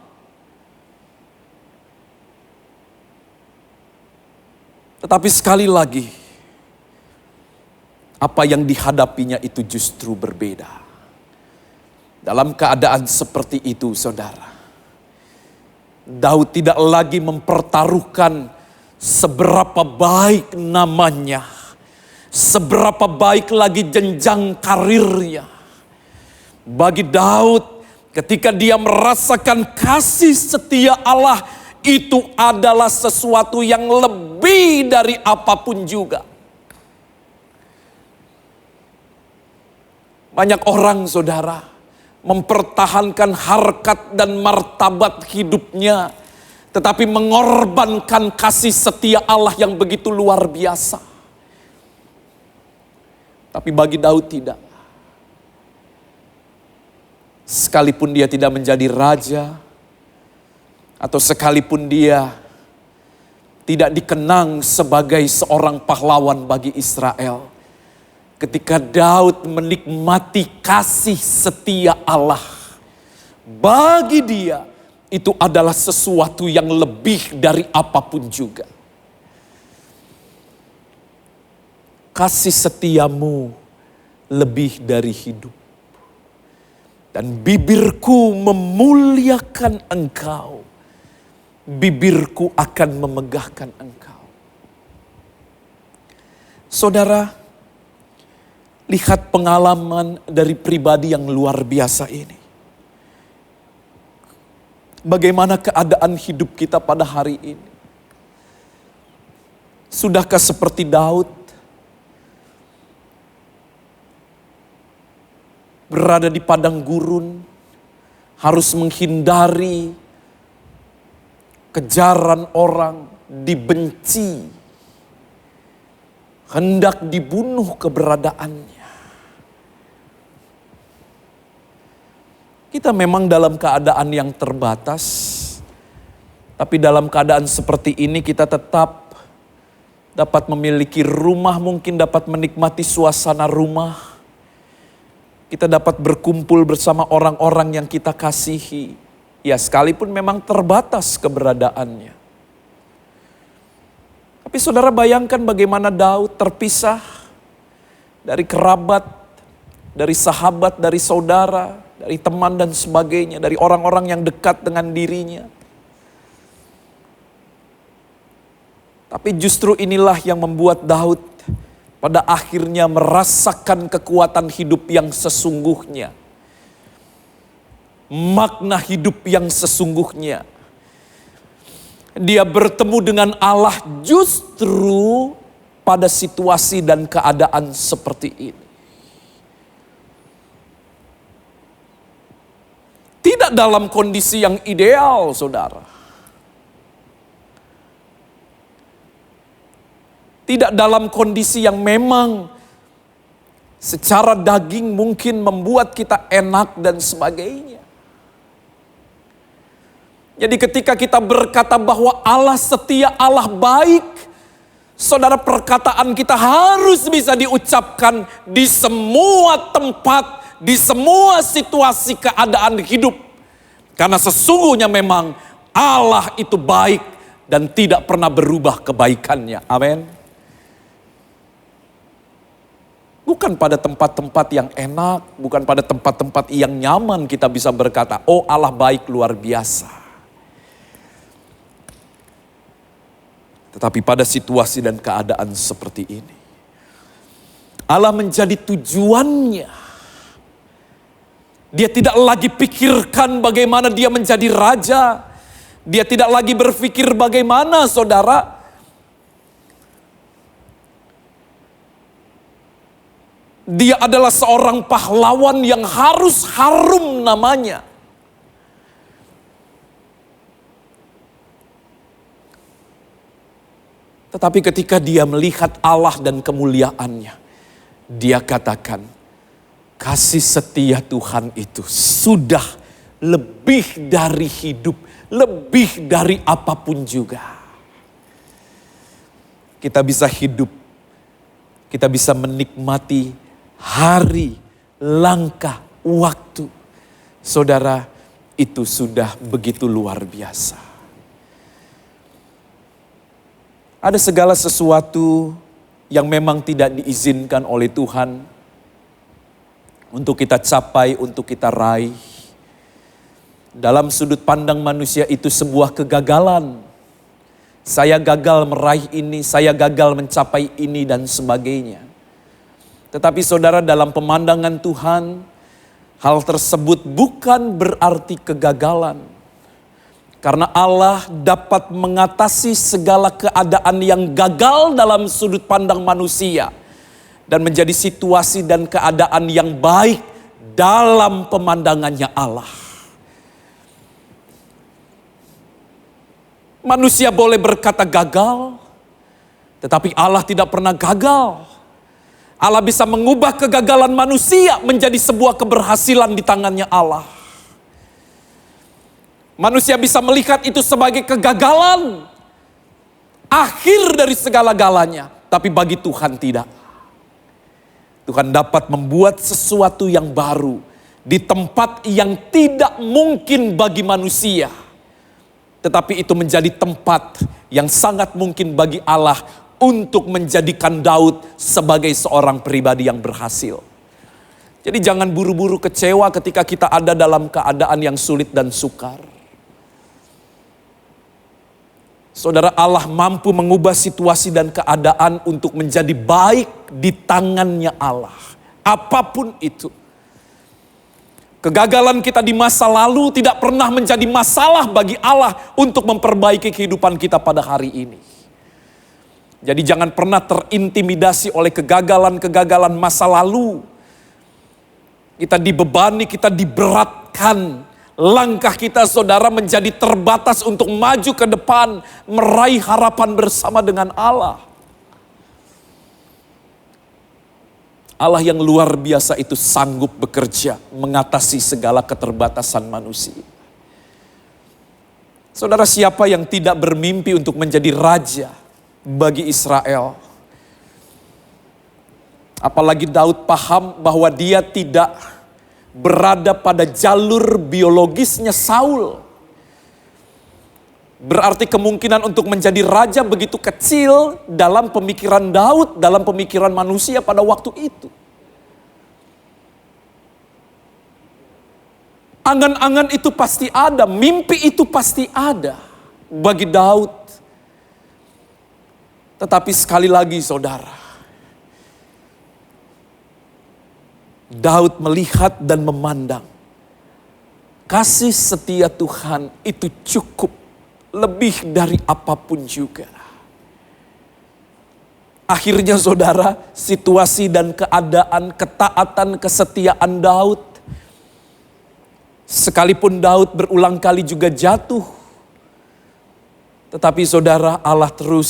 Speaker 2: Tetapi sekali lagi, apa yang dihadapinya itu justru berbeda. Dalam keadaan seperti itu saudara, Daud tidak lagi mempertaruhkan seberapa baik namanya, seberapa baik lagi jenjang karirnya. Bagi Daud, ketika dia merasakan kasih setia Allah, itu adalah sesuatu yang lebih dari apapun juga. Banyak orang saudara mempertahankan harkat dan martabat hidupnya, tetapi mengorbankan kasih setia Allah yang begitu luar biasa. Tapi bagi Daud tidak. Sekalipun dia tidak menjadi raja, atau sekalipun dia tidak dikenang sebagai seorang pahlawan bagi Israel, ketika Daud menikmati kasih setia Allah, bagi dia itu adalah sesuatu yang lebih dari apapun juga. Kasih setiamu lebih dari hidup. Dan bibirku memuliakan engkau. Bibirku akan memegahkan engkau. Saudara, lihat pengalaman dari pribadi yang luar biasa ini. Bagaimana keadaan hidup kita pada hari ini? Sudahkah seperti Daud? Berada di padang gurun, harus menghindari kejaran orang, dibenci, hendak dibunuh keberadaannya. Kita memang dalam keadaan yang terbatas, tapi dalam keadaan seperti ini kita tetap dapat memiliki rumah, mungkin dapat menikmati suasana rumah. Kita dapat berkumpul bersama orang-orang yang kita kasihi. Ya sekalipun memang terbatas keberadaannya. Tapi saudara bayangkan bagaimana Daud terpisah dari kerabat, dari sahabat, dari saudara, dari teman dan sebagainya, dari orang-orang yang dekat dengan dirinya. Tapi justru inilah yang membuat Daud pada akhirnya merasakan kekuatan hidup yang sesungguhnya. Makna hidup yang sesungguhnya. Dia bertemu dengan Allah justru pada situasi dan keadaan seperti ini. Tidak dalam kondisi yang ideal, saudara. Tidak dalam kondisi yang memang secara daging mungkin membuat kita enak dan sebagainya. Jadi ketika kita berkata bahwa Allah setia, Allah baik, saudara, perkataan kita harus bisa diucapkan di semua tempat, di semua situasi keadaan hidup. Karena sesungguhnya memang Allah itu baik dan tidak pernah berubah kebaikannya. Amin. Bukan pada tempat-tempat yang enak, bukan pada tempat-tempat yang nyaman kita bisa berkata, oh Allah baik luar biasa. Tetapi pada situasi dan keadaan seperti ini, Allah menjadi tujuannya. Dia tidak lagi pikirkan bagaimana dia menjadi raja. Dia tidak lagi berpikir bagaimana, saudara, dia adalah seorang pahlawan yang harus harum namanya. Tetapi ketika dia melihat Allah dan kemuliaannya, dia katakan, kasih setia Tuhan itu sudah lebih dari hidup, lebih dari apapun juga. Kita bisa hidup, kita bisa menikmati hari, langkah, waktu. Saudara, itu sudah begitu luar biasa. Ada segala sesuatu yang memang tidak diizinkan oleh Tuhan untuk kita capai, untuk kita raih. Dalam sudut pandang manusia itu sebuah kegagalan. Saya gagal meraih ini, saya gagal mencapai ini dan sebagainya. Tetapi saudara, dalam pemandangan Tuhan, hal tersebut bukan berarti kegagalan. Karena Allah dapat mengatasi segala keadaan yang gagal dalam sudut pandang manusia. Dan menjadi situasi dan keadaan yang baik dalam pemandangannya Allah. Manusia boleh berkata gagal, tetapi Allah tidak pernah gagal. Allah bisa mengubah kegagalan manusia menjadi sebuah keberhasilan di tangannya Allah. Manusia bisa melihat itu sebagai kegagalan, akhir dari segala-galanya. Tapi bagi Tuhan tidak. Tuhan dapat membuat sesuatu yang baru di tempat yang tidak mungkin bagi manusia. Tetapi itu menjadi tempat yang sangat mungkin bagi Allah untuk menjadikan Daud sebagai seorang pribadi yang berhasil. Jadi jangan buru-buru kecewa ketika kita ada dalam keadaan yang sulit dan sukar. Saudara, Allah mampu mengubah situasi dan keadaan untuk menjadi baik di tangannya Allah. Apapun itu. Kegagalan kita di masa lalu tidak pernah menjadi masalah bagi Allah untuk memperbaiki kehidupan kita pada hari ini. Jadi jangan pernah terintimidasi oleh kegagalan-kegagalan masa lalu. Kita dibebani, kita diberatkan. Langkah kita, saudara, menjadi terbatas untuk maju ke depan, meraih harapan bersama dengan Allah. Allah yang luar biasa itu sanggup bekerja mengatasi segala keterbatasan manusia. Saudara, siapa yang tidak bermimpi untuk menjadi raja bagi Israel? Apalagi Daud paham bahwa dia tidak berada pada jalur biologisnya Saul. Berarti kemungkinan untuk menjadi raja begitu kecil dalam pemikiran Daud, dalam pemikiran manusia pada waktu itu. Angan-angan itu pasti ada, mimpi itu pasti ada bagi Daud. Tetapi sekali lagi, saudara, Daud melihat dan memandang kasih setia Tuhan itu cukup lebih dari apapun juga. Akhirnya, saudara, situasi dan keadaan, ketaatan, kesetiaan Daud, sekalipun Daud berulang kali juga jatuh, tetapi saudara, Allah terus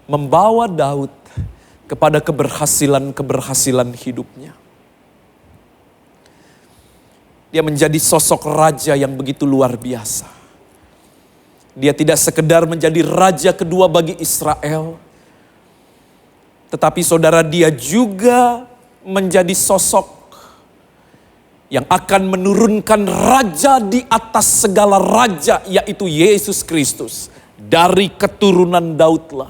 Speaker 2: membawa Daud kepada keberhasilan-keberhasilan hidupnya. Dia menjadi sosok raja yang begitu luar biasa. Dia tidak sekedar menjadi raja kedua bagi Israel, tetapi saudara, dia juga menjadi sosok yang akan menurunkan raja di atas segala raja, yaitu Yesus Kristus. Dari keturunan Daudlah.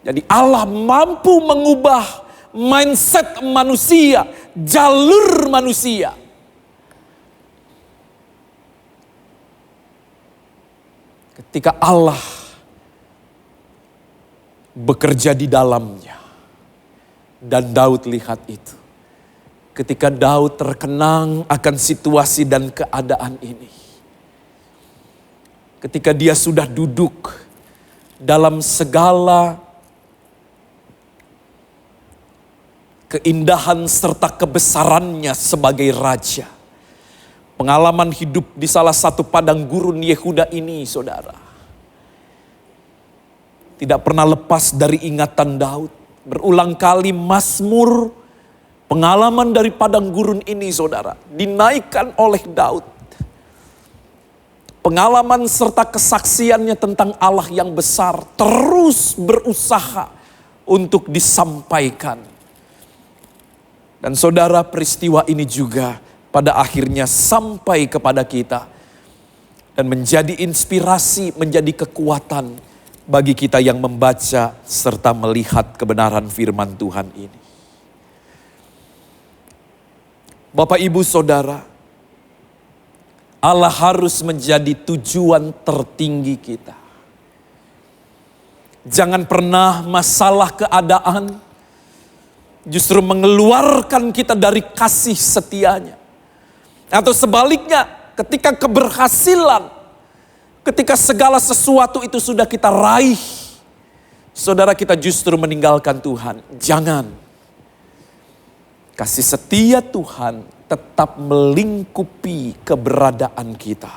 Speaker 2: Jadi Allah mampu mengubah mindset manusia, jalur manusia. Ketika Allah bekerja di dalamnya. Dan Daud lihat itu. Ketika Daud terkenang akan situasi dan keadaan ini. Ketika dia sudah duduk dalam segala keindahan serta kebesarannya sebagai raja. Pengalaman hidup di salah satu padang gurun Yehuda ini, saudara, tidak pernah lepas dari ingatan Daud. Berulang kali Mazmur, pengalaman dari padang gurun ini, saudara, dinaikkan oleh Daud. Pengalaman serta kesaksiannya tentang Allah yang besar terus berusaha untuk disampaikan. Dan saudara, peristiwa ini juga pada akhirnya sampai kepada kita. Dan menjadi inspirasi, menjadi kekuatan bagi kita yang membaca serta melihat kebenaran firman Tuhan ini. Bapak, Ibu, Saudara, Allah harus menjadi tujuan tertinggi kita. Jangan pernah masalah keadaan justru mengeluarkan kita dari kasih setianya. Atau sebaliknya, ketika keberhasilan, ketika segala sesuatu itu sudah kita raih, saudara, kita justru meninggalkan Tuhan. Jangan. Kasih setia Tuhan tetap melingkupi keberadaan kita.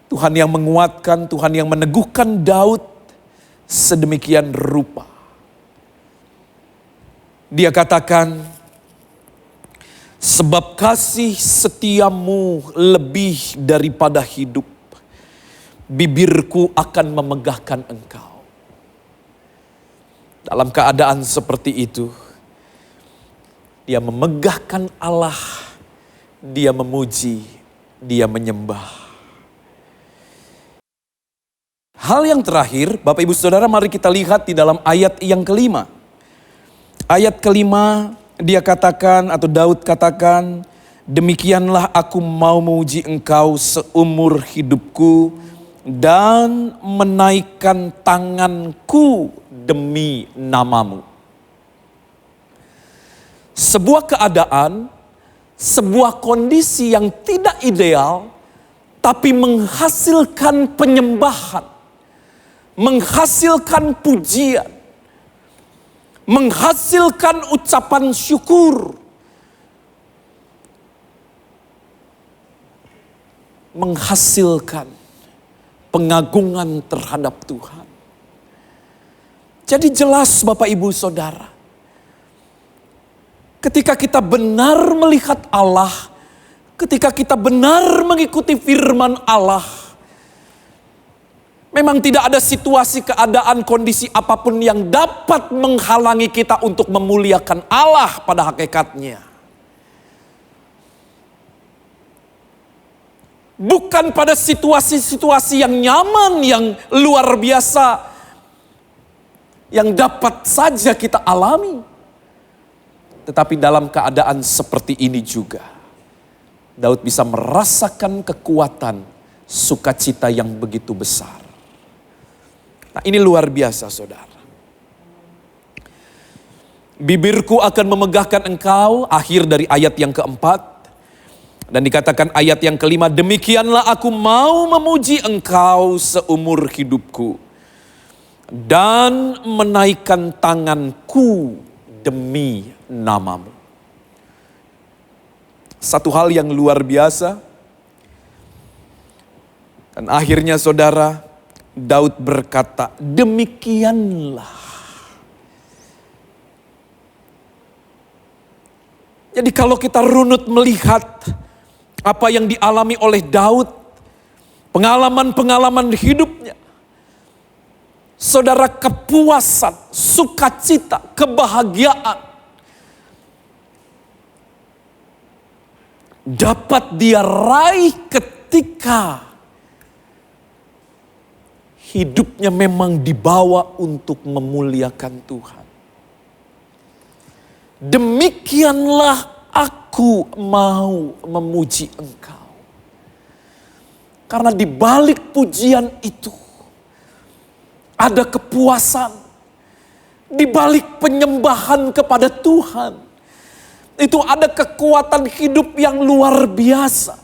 Speaker 2: Tuhan yang menguatkan, Tuhan yang meneguhkan Daud sedemikian rupa. Dia katakan, sebab kasih setiamu lebih daripada hidup, bibirku akan memegahkan engkau. Dalam keadaan seperti itu, dia memegahkan Allah, dia memuji, dia menyembah. Hal yang terakhir, Bapak Ibu Saudara, mari kita lihat di dalam ayat yang kelima. Ayat kelima, dia katakan atau Daud katakan, demikianlah aku mau memuji engkau seumur hidupku dan menaikkan tanganku demi namamu. Sebuah keadaan, sebuah kondisi yang tidak ideal, tapi menghasilkan penyembahan, menghasilkan pujian, menghasilkan ucapan syukur, menghasilkan pengagungan terhadap Tuhan. Jadi jelas Bapak Ibu Saudara, ketika kita benar melihat Allah, ketika kita benar mengikuti firman Allah, memang tidak ada situasi, keadaan, kondisi apapun yang dapat menghalangi kita untuk memuliakan Allah pada hakikatnya. Bukan pada situasi-situasi yang nyaman, yang luar biasa, yang dapat saja kita alami. Tetapi dalam keadaan seperti ini juga, Daud bisa merasakan kekuatan, sukacita yang begitu besar. Nah, ini luar biasa, saudara. Bibirku akan memegahkan engkau, akhir dari ayat yang keempat. Dan dikatakan ayat yang kelima, demikianlah aku mau memuji engkau seumur hidupku. Dan menaikkan tanganku demi namamu. Satu hal yang luar biasa. Dan akhirnya saudara, Daud berkata, demikianlah. Jadi kalau kita runut melihat Apa yang dialami oleh Daud, pengalaman-pengalaman hidupnya. Saudara, kepuasan, sukacita, kebahagiaan dapat dia raih ketika hidupnya memang dibawa untuk memuliakan Tuhan. Demikianlah aku mau memuji Engkau. Karena di balik pujian itu ada kepuasan. Di balik penyembahan kepada Tuhan itu ada kekuatan hidup yang luar biasa.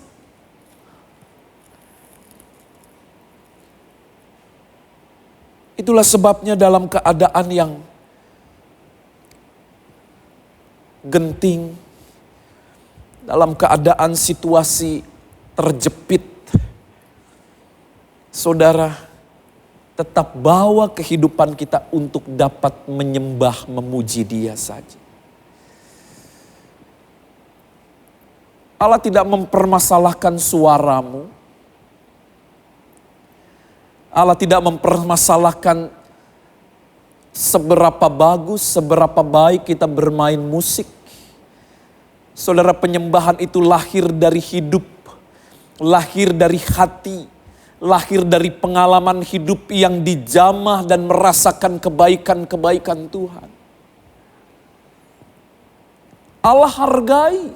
Speaker 2: Itulah sebabnya dalam keadaan yang genting, dalam keadaan situasi terjepit, saudara tetap bawa kehidupan kita untuk dapat menyembah, memuji Dia saja. Allah tidak mempermasalahkan suaramu. Allah tidak mempermasalahkan seberapa bagus, seberapa baik kita bermain musik. Saudara, penyembahan itu lahir dari hidup, lahir dari hati, lahir dari pengalaman hidup yang dijamah dan merasakan kebaikan-kebaikan Tuhan. Allah hargai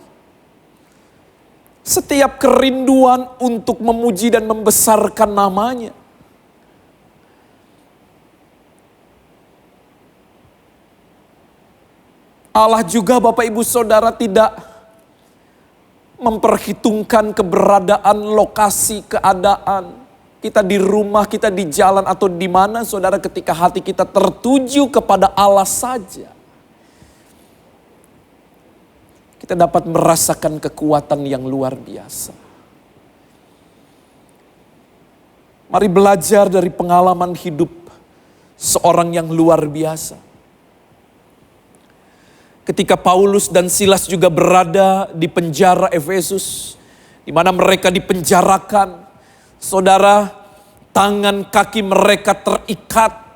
Speaker 2: setiap kerinduan untuk memuji dan membesarkan nama-Nya. Allah juga, Bapak Ibu Saudara, tidak memperhitungkan keberadaan, lokasi, keadaan. Kita di rumah, kita di jalan atau di mana, saudara, ketika hati kita tertuju kepada Allah saja, kita dapat merasakan kekuatan yang luar biasa. Mari belajar dari pengalaman hidup seorang yang luar biasa. Ketika Paulus dan Silas juga berada di penjara Efesus, di mana mereka dipenjarakan, saudara, tangan kaki mereka terikat.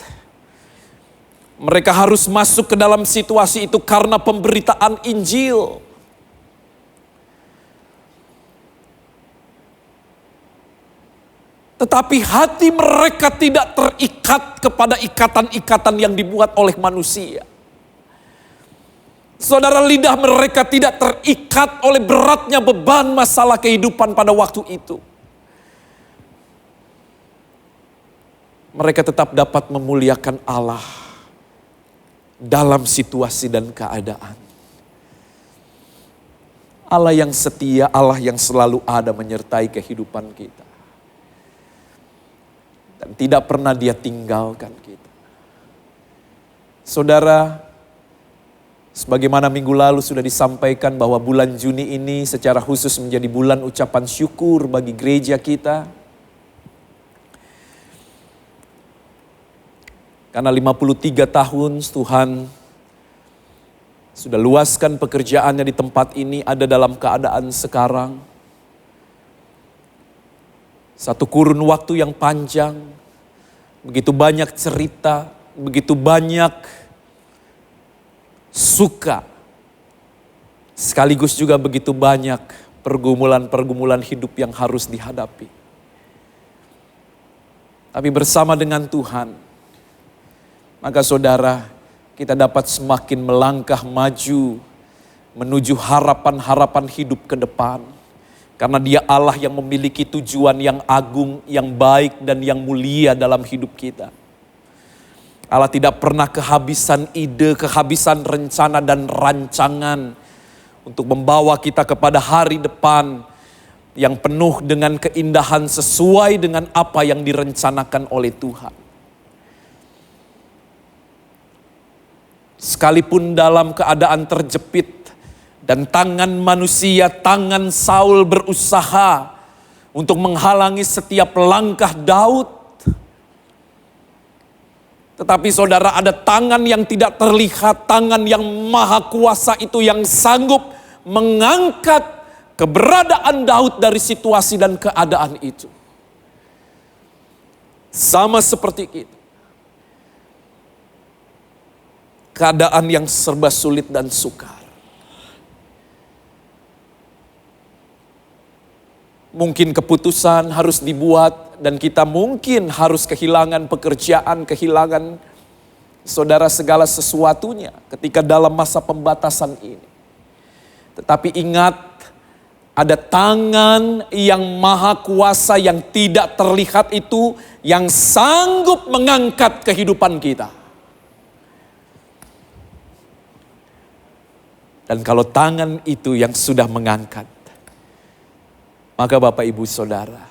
Speaker 2: Mereka harus masuk ke dalam situasi itu karena pemberitaan Injil. Tetapi hati mereka tidak terikat kepada ikatan-ikatan yang dibuat oleh manusia. Saudara, lidah mereka tidak terikat oleh beratnya beban masalah kehidupan pada waktu itu. Mereka tetap dapat memuliakan Allah dalam situasi dan keadaan. Allah yang setia, Allah yang selalu ada menyertai kehidupan kita. Dan tidak pernah Dia tinggalkan kita. Saudara, sebagaimana minggu lalu sudah disampaikan bahwa bulan Juni ini secara khusus menjadi bulan ucapan syukur bagi gereja kita. Karena 53 tahun Tuhan sudah luaskan pekerjaannya di tempat ini, ada dalam keadaan sekarang. Satu kurun waktu yang panjang, begitu banyak cerita, begitu banyak suka, sekaligus juga begitu banyak pergumulan-pergumulan hidup yang harus dihadapi. Tapi bersama dengan Tuhan, maka saudara, kita dapat semakin melangkah maju menuju harapan-harapan hidup ke depan. Karena Dia Allah yang memiliki tujuan yang agung, yang baik dan yang mulia dalam hidup kita. Allah tidak pernah kehabisan ide, kehabisan rencana dan rancangan untuk membawa kita kepada hari depan yang penuh dengan keindahan sesuai dengan apa yang direncanakan oleh Tuhan. Sekalipun dalam keadaan terjepit dan tangan manusia, tangan Saul berusaha untuk menghalangi setiap langkah Daud. Tetapi saudara, ada tangan yang tidak terlihat, tangan yang maha kuasa itu yang sanggup mengangkat keberadaan Daud dari situasi dan keadaan itu. Sama seperti kita. Keadaan yang serba sulit dan sukar. Mungkin keputusan harus dibuat dan kita mungkin harus kehilangan pekerjaan, kehilangan saudara segala sesuatunya ketika dalam masa pembatasan ini. Tetapi ingat, ada tangan yang maha kuasa yang tidak terlihat itu yang sanggup mengangkat kehidupan kita. Dan kalau tangan itu yang sudah mengangkat, maka Bapak Ibu Saudara,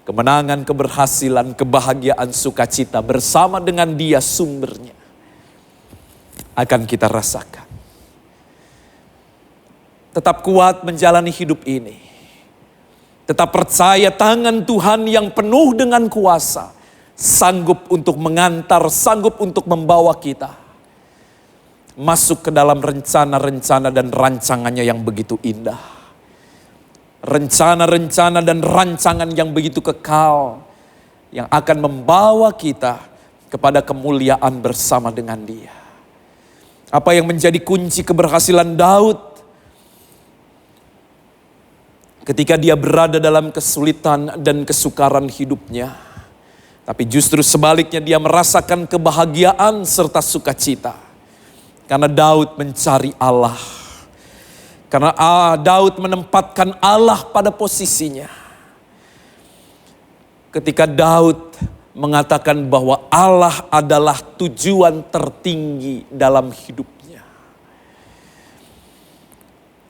Speaker 2: kemenangan, keberhasilan, kebahagiaan, sukacita bersama dengan Dia sumbernya akan kita rasakan. Tetap kuat menjalani hidup ini. Tetap percaya tangan Tuhan yang penuh dengan kuasa sanggup untuk mengantar, sanggup untuk membawa kita masuk ke dalam rencana-rencana dan rancangannya yang begitu indah. Rencana-rencana dan rancangan yang begitu kekal yang akan membawa kita kepada kemuliaan bersama dengan Dia. Apa yang menjadi kunci keberhasilan Daud ketika dia berada dalam kesulitan dan kesukaran hidupnya, tapi justru sebaliknya dia merasakan kebahagiaan serta sukacita. Karena Daud mencari Allah. Karena Daud menempatkan Allah pada posisinya. Ketika Daud mengatakan bahwa Allah adalah tujuan tertinggi dalam hidupnya.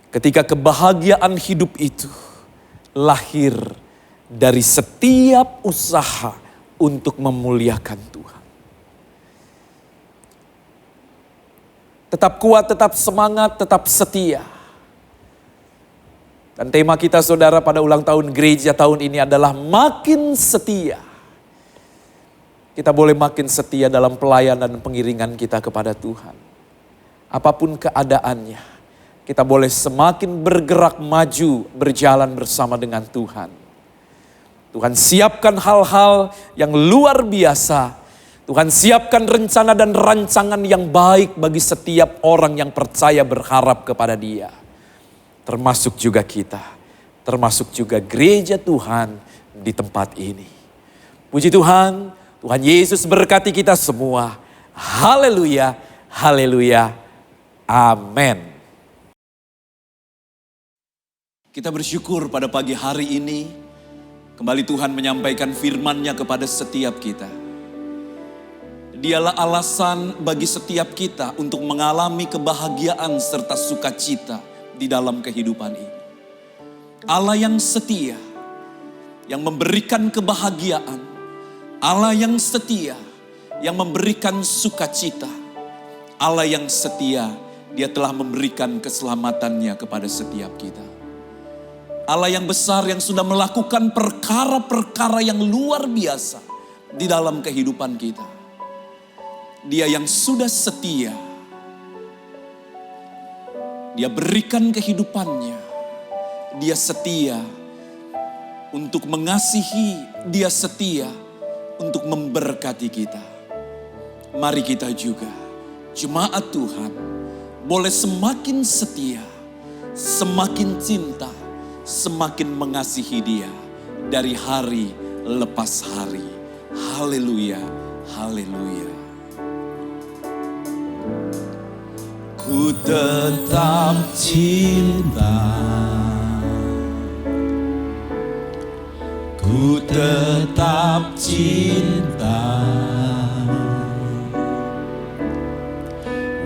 Speaker 2: Ketika kebahagiaan hidup itu lahir dari setiap usaha untuk memuliakan Tuhan. Tetap kuat, tetap semangat, tetap setia. Dan tema kita saudara pada ulang tahun gereja tahun ini adalah makin setia. Kita boleh makin setia dalam pelayanan dan pengiringan kita kepada Tuhan. Apapun keadaannya, kita boleh semakin bergerak maju, berjalan bersama dengan Tuhan. Tuhan siapkan hal-hal yang luar biasa. Tuhan siapkan rencana dan rancangan yang baik bagi setiap orang yang percaya berharap kepada Dia. Termasuk juga kita, termasuk juga gereja Tuhan di tempat ini. Puji Tuhan, Tuhan Yesus berkati kita semua. Haleluya, haleluya, amin. Kita bersyukur pada pagi hari ini, kembali Tuhan menyampaikan firman-Nya kepada setiap kita. Dialah alasan bagi setiap kita untuk mengalami kebahagiaan serta sukacita di dalam kehidupan ini. Allah yang setia, yang memberikan kebahagiaan. Allah yang setia, yang memberikan sukacita. Allah yang setia, Dia telah memberikan keselamatannya kepada setiap kita. Allah yang besar yang sudah melakukan perkara-perkara yang luar biasa di dalam kehidupan kita. Dia yang sudah setia. Dia berikan kehidupannya. Dia setia untuk mengasihi. Dia setia untuk memberkati kita. Mari kita juga, jemaat Tuhan, boleh semakin setia, semakin cinta, semakin mengasihi Dia dari hari lepas hari. Haleluya, haleluya. Ku tetap cinta, ku tetap cinta,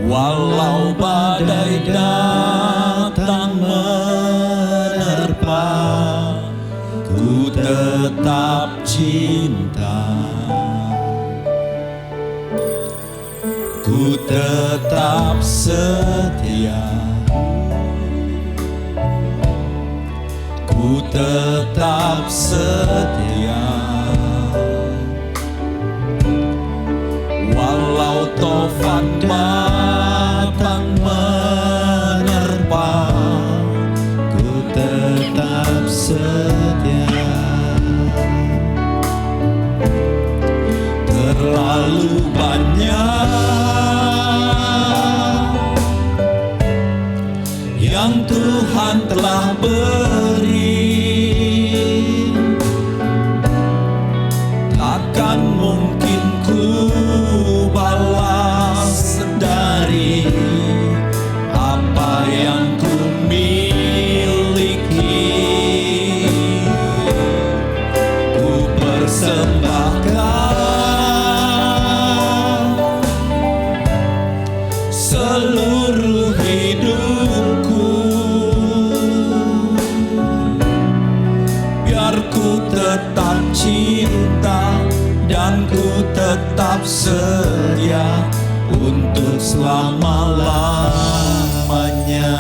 Speaker 2: walau badai datang menerpa, ku tetap cinta. Ku tetap setia, ku tetap setia, walau taufan datang menerpa, ku tetap beri, takkan mungkin ku balas dari apa yang ku miliki. Ku persembahkan seluruh hidupku, biar ku tetap cinta dan ku tetap setia untuk selama-lamanya.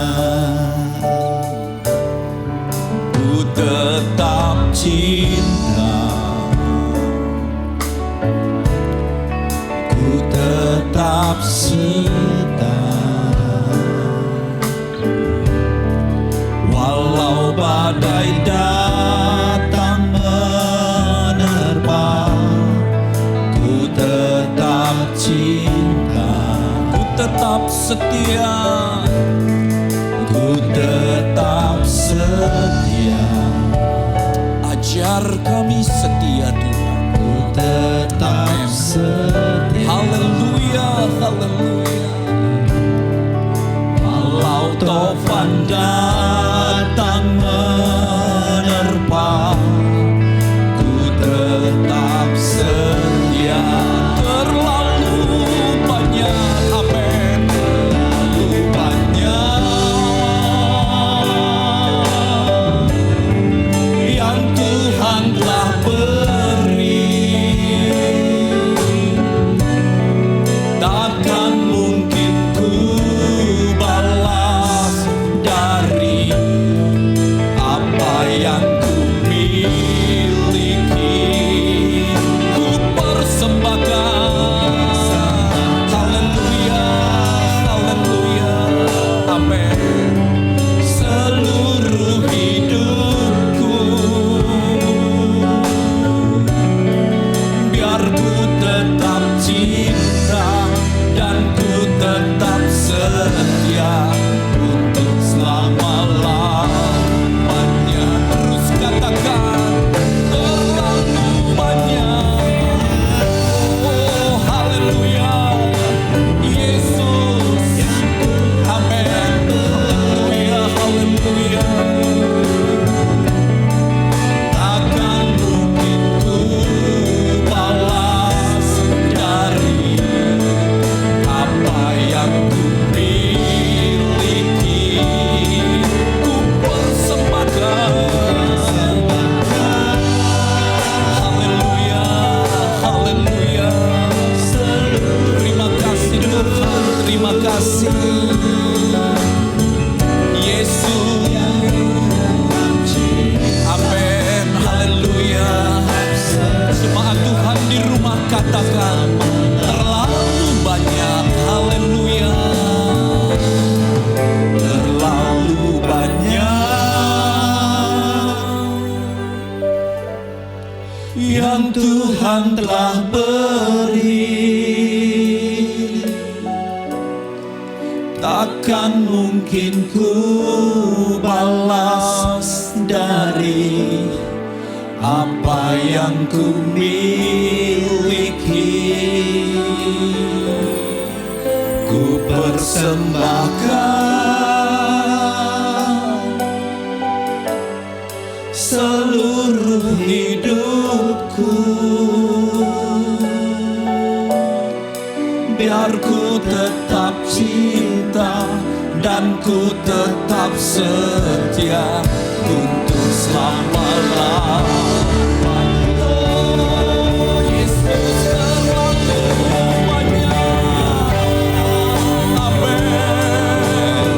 Speaker 2: Ku tetap cinta, ku tetap setia, walau badai datang menerpa. Ku tetap cinta, ku tetap setia, ku tetap setia. Ajar kami setia Tuhan, ku tetap setia. Haleluya, haleluya. Walau taufan datang menerpa, ku tetap setia. Terlalu banyak, amin, terlalu banyak yang Tuhan telah beri, takkan mungkin ku balas dari apa yang ku miliki. Ku persembahkan, haleluya, haleluya, amin, seluruh hidupku, biar ku tetap cinta dan ku tetap setia untuk selama-lamanya. Terus katakan, terlalu banyak. Oh haleluya, Yesus, amin, haleluya, haleluya. Takkan mungkin ku balas dari apa yang ku miliki. Ku persembahkan, haleluya, haleluya. Terima kasih Tuhan, terima kasih Yesus, amin, haleluya. Jemaat Tuhan di rumah katakan, terlalu banyak, haleluya, terlalu banyak yang Tuhan telah beri, takkan mungkin ku balas dari apa yang ku miliki. Ku persembahkan seluruh hidupku, biar ku tetap cinta dan ku tetap setia untuk selama-lamanya. Oh, Yesus, terlalu banyak, amin,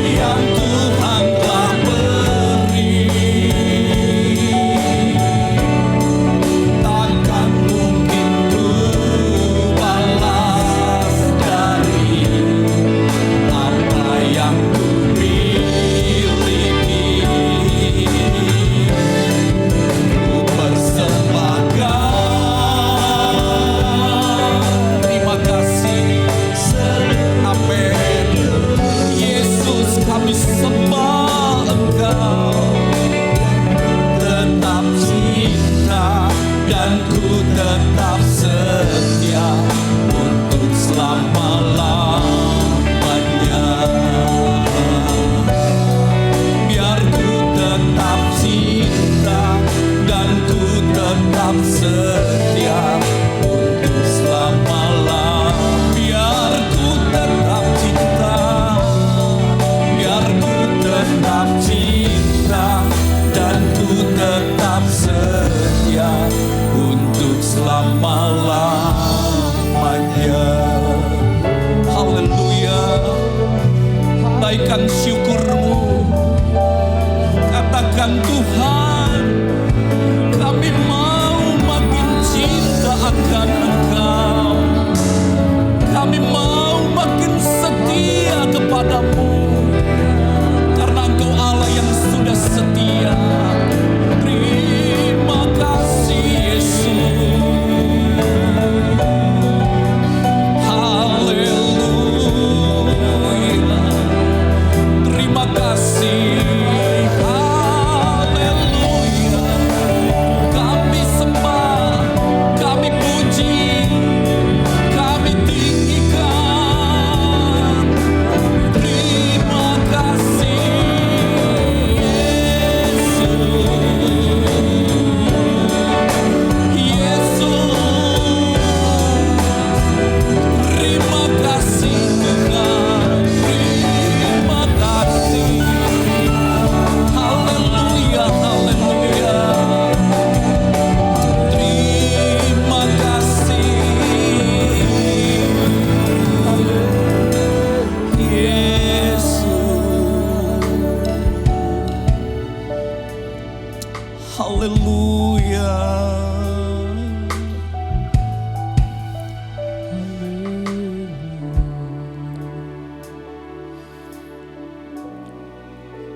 Speaker 2: yang Tuhan telah beri, takkan mungkin ku balas dari apa yang ku miliki. Haleluya.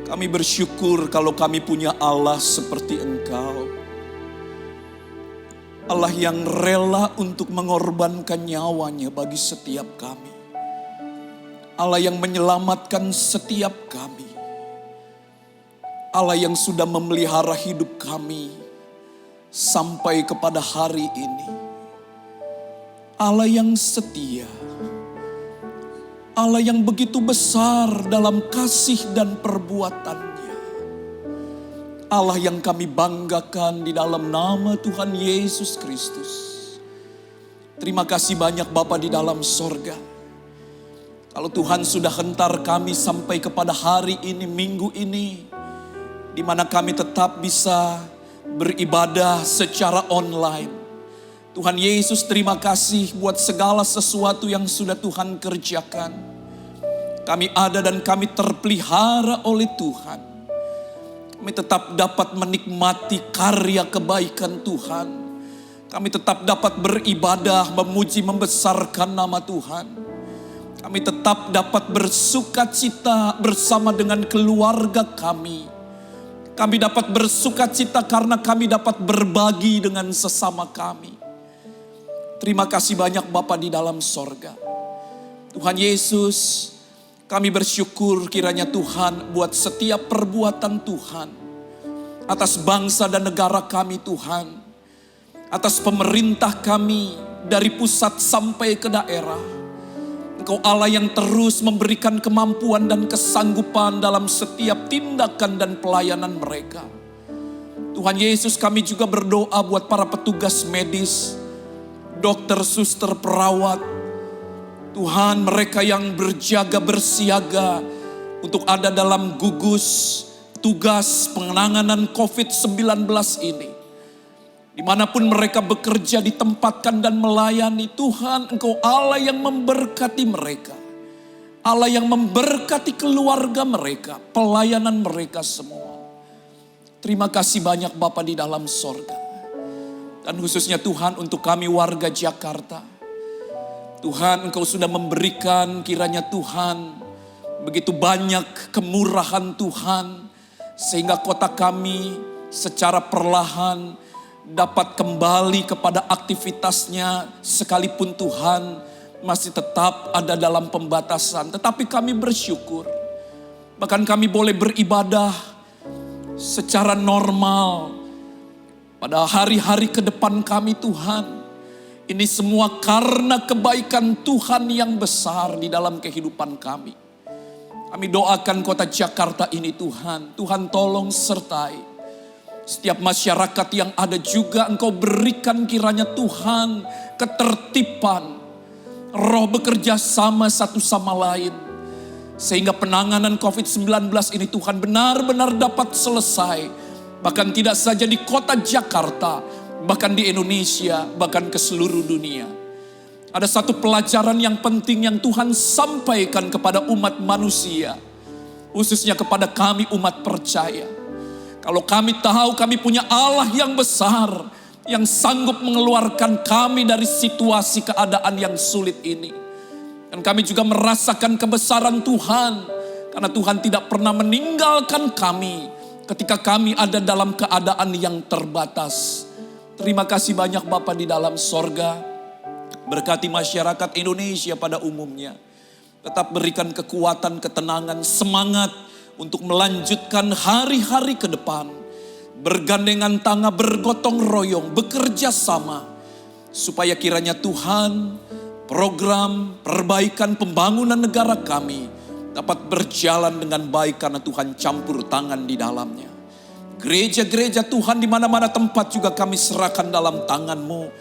Speaker 2: Kami bersyukur kalau kami punya Allah seperti Engkau. Allah yang rela untuk mengorbankan nyawanya bagi setiap kami. Allah yang menyelamatkan setiap kami. Allah yang sudah memelihara hidup kami sampai kepada hari ini. Allah yang setia. Allah yang begitu besar dalam kasih dan perbuatannya. Allah yang kami banggakan di dalam nama Tuhan Yesus Kristus. Terima kasih banyak Bapa di dalam sorga. Kalau Tuhan sudah hentar kami sampai kepada hari ini, minggu ini, di mana kami tetap bisa beribadah secara online. Tuhan Yesus, terima kasih buat segala sesuatu yang sudah Tuhan kerjakan. Kami ada dan kami terpelihara oleh Tuhan. Kami tetap dapat menikmati karya kebaikan Tuhan. Kami tetap dapat beribadah, memuji, membesarkan nama Tuhan. Kami tetap dapat bersukacita bersama dengan keluarga kami. Kami dapat bersukacita karena kami dapat berbagi dengan sesama kami. Terima kasih banyak Bapa di dalam sorga. Tuhan Yesus, kami bersyukur kiranya Tuhan buat setiap perbuatan Tuhan. Atas bangsa dan negara kami Tuhan. Atas pemerintah kami dari pusat sampai ke daerah. Engkau Allah yang terus memberikan kemampuan dan kesanggupan dalam setiap tindakan dan pelayanan mereka. Tuhan Yesus, kami juga berdoa buat para petugas medis, dokter, suster, perawat. Tuhan, mereka yang berjaga bersiaga untuk ada dalam gugus tugas penanganan COVID-19 ini. Dimanapun mereka bekerja, ditempatkan dan melayani, Tuhan, Engkau Allah yang memberkati mereka. Allah yang memberkati keluarga mereka, pelayanan mereka semua. Terima kasih banyak Bapa di dalam sorga. Dan khususnya Tuhan untuk kami warga Jakarta. Tuhan, Engkau sudah memberikan kiranya Tuhan begitu banyak kemurahan Tuhan. Sehingga kota kami secara perlahan dapat kembali kepada aktivitasnya. Sekalipun Tuhan masih tetap ada dalam pembatasan. Tetapi kami bersyukur. Bahkan kami boleh beribadah secara normal. Pada hari-hari ke depan kami Tuhan. Ini semua karena kebaikan Tuhan yang besar di dalam kehidupan kami. Kami doakan kota Jakarta ini Tuhan. Tuhan tolong sertai. Setiap masyarakat yang ada juga Engkau berikan kiranya Tuhan ketertiban. Roh bekerja sama satu sama lain. Sehingga penanganan COVID-19 ini Tuhan benar-benar dapat selesai. Bahkan tidak saja di kota Jakarta, bahkan di Indonesia, bahkan ke seluruh dunia. Ada satu pelajaran yang penting yang Tuhan sampaikan kepada umat manusia. Khususnya kepada kami umat percaya. Kalau kami tahu kami punya Allah yang besar, yang sanggup mengeluarkan kami dari situasi keadaan yang sulit ini. Dan kami juga merasakan kebesaran Tuhan. Karena Tuhan tidak pernah meninggalkan kami ketika kami ada dalam keadaan yang terbatas. Terima kasih banyak Bapa di dalam sorga. Berkati masyarakat Indonesia pada umumnya. Tetap berikan kekuatan, ketenangan, semangat untuk melanjutkan hari-hari ke depan. Bergandengan tangan, bergotong royong, bekerja sama. Supaya kiranya Tuhan, program perbaikan pembangunan negara kami dapat berjalan dengan baik karena Tuhan campur tangan di dalamnya. Gereja-gereja Tuhan di mana-mana tempat juga kami serahkan dalam tangan-Mu.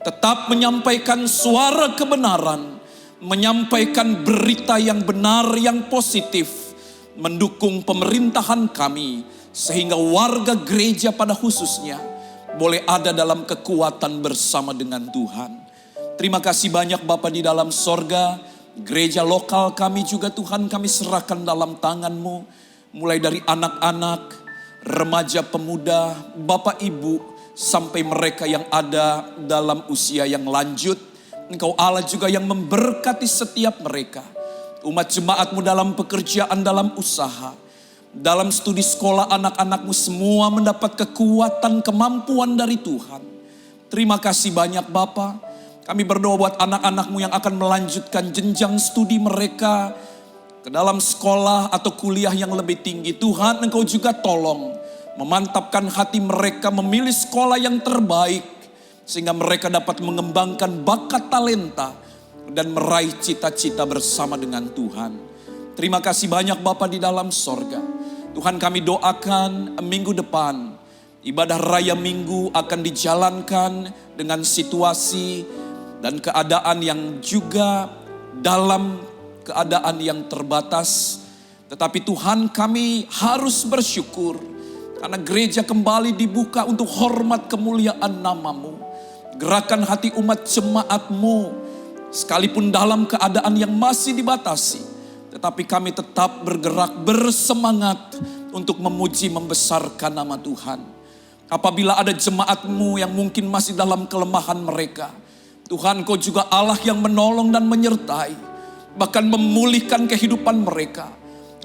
Speaker 2: Tetap menyampaikan suara kebenaran, menyampaikan berita yang benar, yang positif, mendukung pemerintahan kami, sehingga warga gereja pada khususnya boleh ada dalam kekuatan bersama dengan Tuhan. Terima kasih banyak Bapa di dalam sorga. Gereja lokal kami juga Tuhan kami serahkan dalam tangan-Mu. Mulai dari anak-anak, remaja pemuda, Bapak Ibu, sampai mereka yang ada dalam usia yang lanjut. Engkau Allah juga yang memberkati setiap mereka. Umat jemaat-Mu dalam pekerjaan, dalam usaha, dalam studi sekolah anak-anak-Mu semua mendapat kekuatan, kemampuan dari Tuhan. Terima kasih banyak Bapa. Kami berdoa buat anak-anak-Mu yang akan melanjutkan jenjang studi mereka ke dalam sekolah atau kuliah yang lebih tinggi. Tuhan, Engkau juga tolong memantapkan hati mereka memilih sekolah yang terbaik, sehingga mereka dapat mengembangkan bakat talenta dan meraih cita-cita bersama dengan Tuhan. Terima kasih banyak Bapa di dalam sorga. Tuhan, kami doakan minggu depan ibadah raya minggu akan dijalankan dengan situasi dan keadaan yang juga dalam keadaan yang terbatas. Tetapi Tuhan, kami harus bersyukur karena gereja kembali dibuka untuk hormat kemuliaan nama-Mu. Gerakan hati umat jemaat-Mu, sekalipun dalam keadaan yang masih dibatasi, tetapi kami tetap bergerak bersemangat untuk memuji membesarkan nama Tuhan. Apabila ada jemaat-Mu yang mungkin masih dalam kelemahan mereka, Tuhan, Kau juga Allah yang menolong dan menyertai, bahkan memulihkan kehidupan mereka.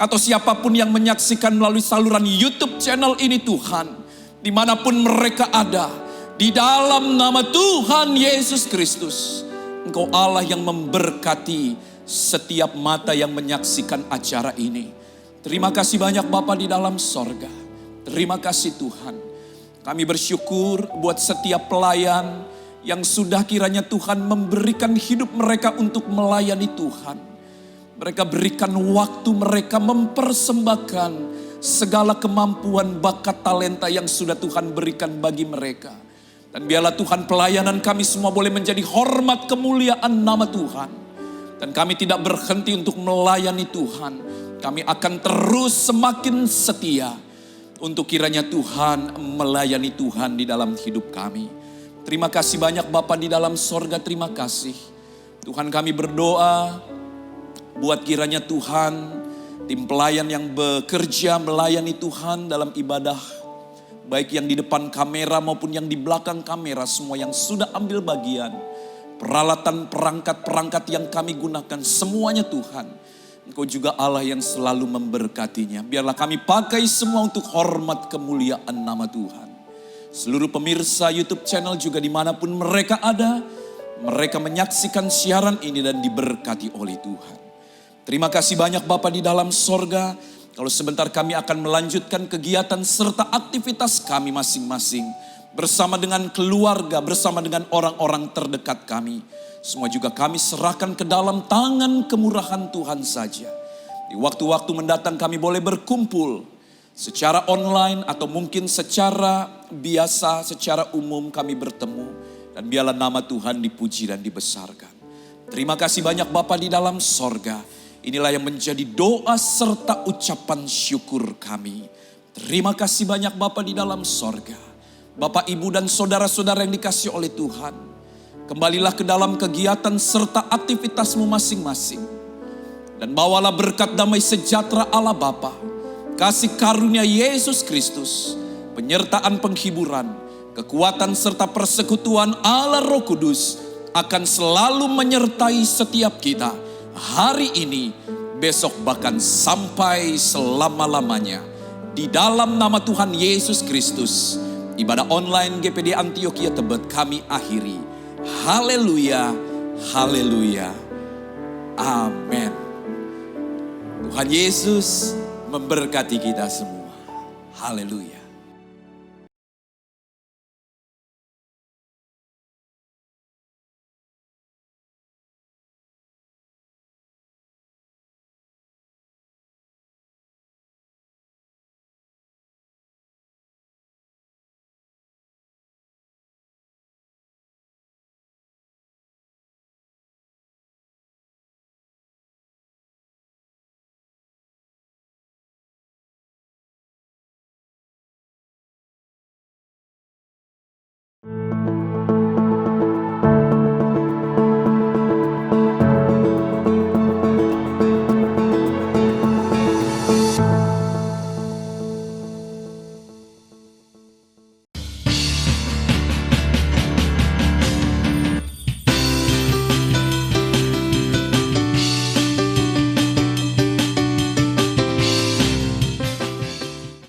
Speaker 2: Atau siapapun yang menyaksikan melalui saluran YouTube channel ini Tuhan, dimanapun mereka ada, di dalam nama Tuhan Yesus Kristus, Engkau Allah yang memberkati setiap mata yang menyaksikan acara ini. Terima kasih banyak Bapa di dalam sorga. Terima kasih Tuhan. Kami bersyukur buat setiap pelayan yang sudah kiranya Tuhan memberikan hidup mereka untuk melayani Tuhan. Mereka berikan waktu mereka mempersembahkan segala kemampuan, bakat, talenta yang sudah Tuhan berikan bagi mereka. Dan biarlah Tuhan pelayanan kami semua boleh menjadi hormat kemuliaan nama Tuhan. Dan kami tidak berhenti untuk melayani Tuhan. Kami akan terus semakin setia untuk kiranya Tuhan melayani Tuhan di dalam hidup kami. Terima kasih banyak Bapa di dalam sorga, terima kasih. Tuhan, kami berdoa buat kiranya Tuhan, tim pelayan yang bekerja melayani Tuhan dalam ibadah, baik yang di depan kamera maupun yang di belakang kamera, semua yang sudah ambil bagian, peralatan perangkat-perangkat yang kami gunakan, semuanya Tuhan, Engkau juga Allah yang selalu memberkatinya. Biarlah kami pakai semua untuk hormat kemuliaan nama Tuhan. Seluruh pemirsa YouTube channel juga dimanapun mereka ada, mereka menyaksikan siaran ini dan diberkati oleh Tuhan. Terima kasih banyak Bapa di dalam sorga. Kalau sebentar kami akan melanjutkan kegiatan serta aktivitas kami masing-masing. Bersama dengan keluarga, bersama dengan orang-orang terdekat kami. Semua juga kami serahkan ke dalam tangan kemurahan Tuhan saja. Di waktu-waktu mendatang kami boleh berkumpul secara online atau mungkin secara biasa, secara umum kami bertemu. Dan biarlah nama Tuhan dipuji dan dibesarkan. Terima kasih banyak Bapa di dalam sorga. Inilah yang menjadi doa serta ucapan syukur kami. Terima kasih banyak Bapa di dalam sorga. Bapak, Ibu dan saudara-saudara yang dikasihi oleh Tuhan. Kembalilah ke dalam kegiatan serta aktivitasmu masing-masing. Dan bawalah berkat damai sejahtera Allah Bapa, kasih karunia Yesus Kristus, penyertaan penghiburan, kekuatan serta persekutuan Allah Roh Kudus akan selalu menyertai setiap kita hari ini, besok bahkan sampai selama-lamanya. Di dalam nama Tuhan Yesus Kristus, ibadah online GPD Antioquia Tebet kami akhiri. Haleluya, haleluya, amin. Tuhan Yesus memberkati kita semua. Haleluya.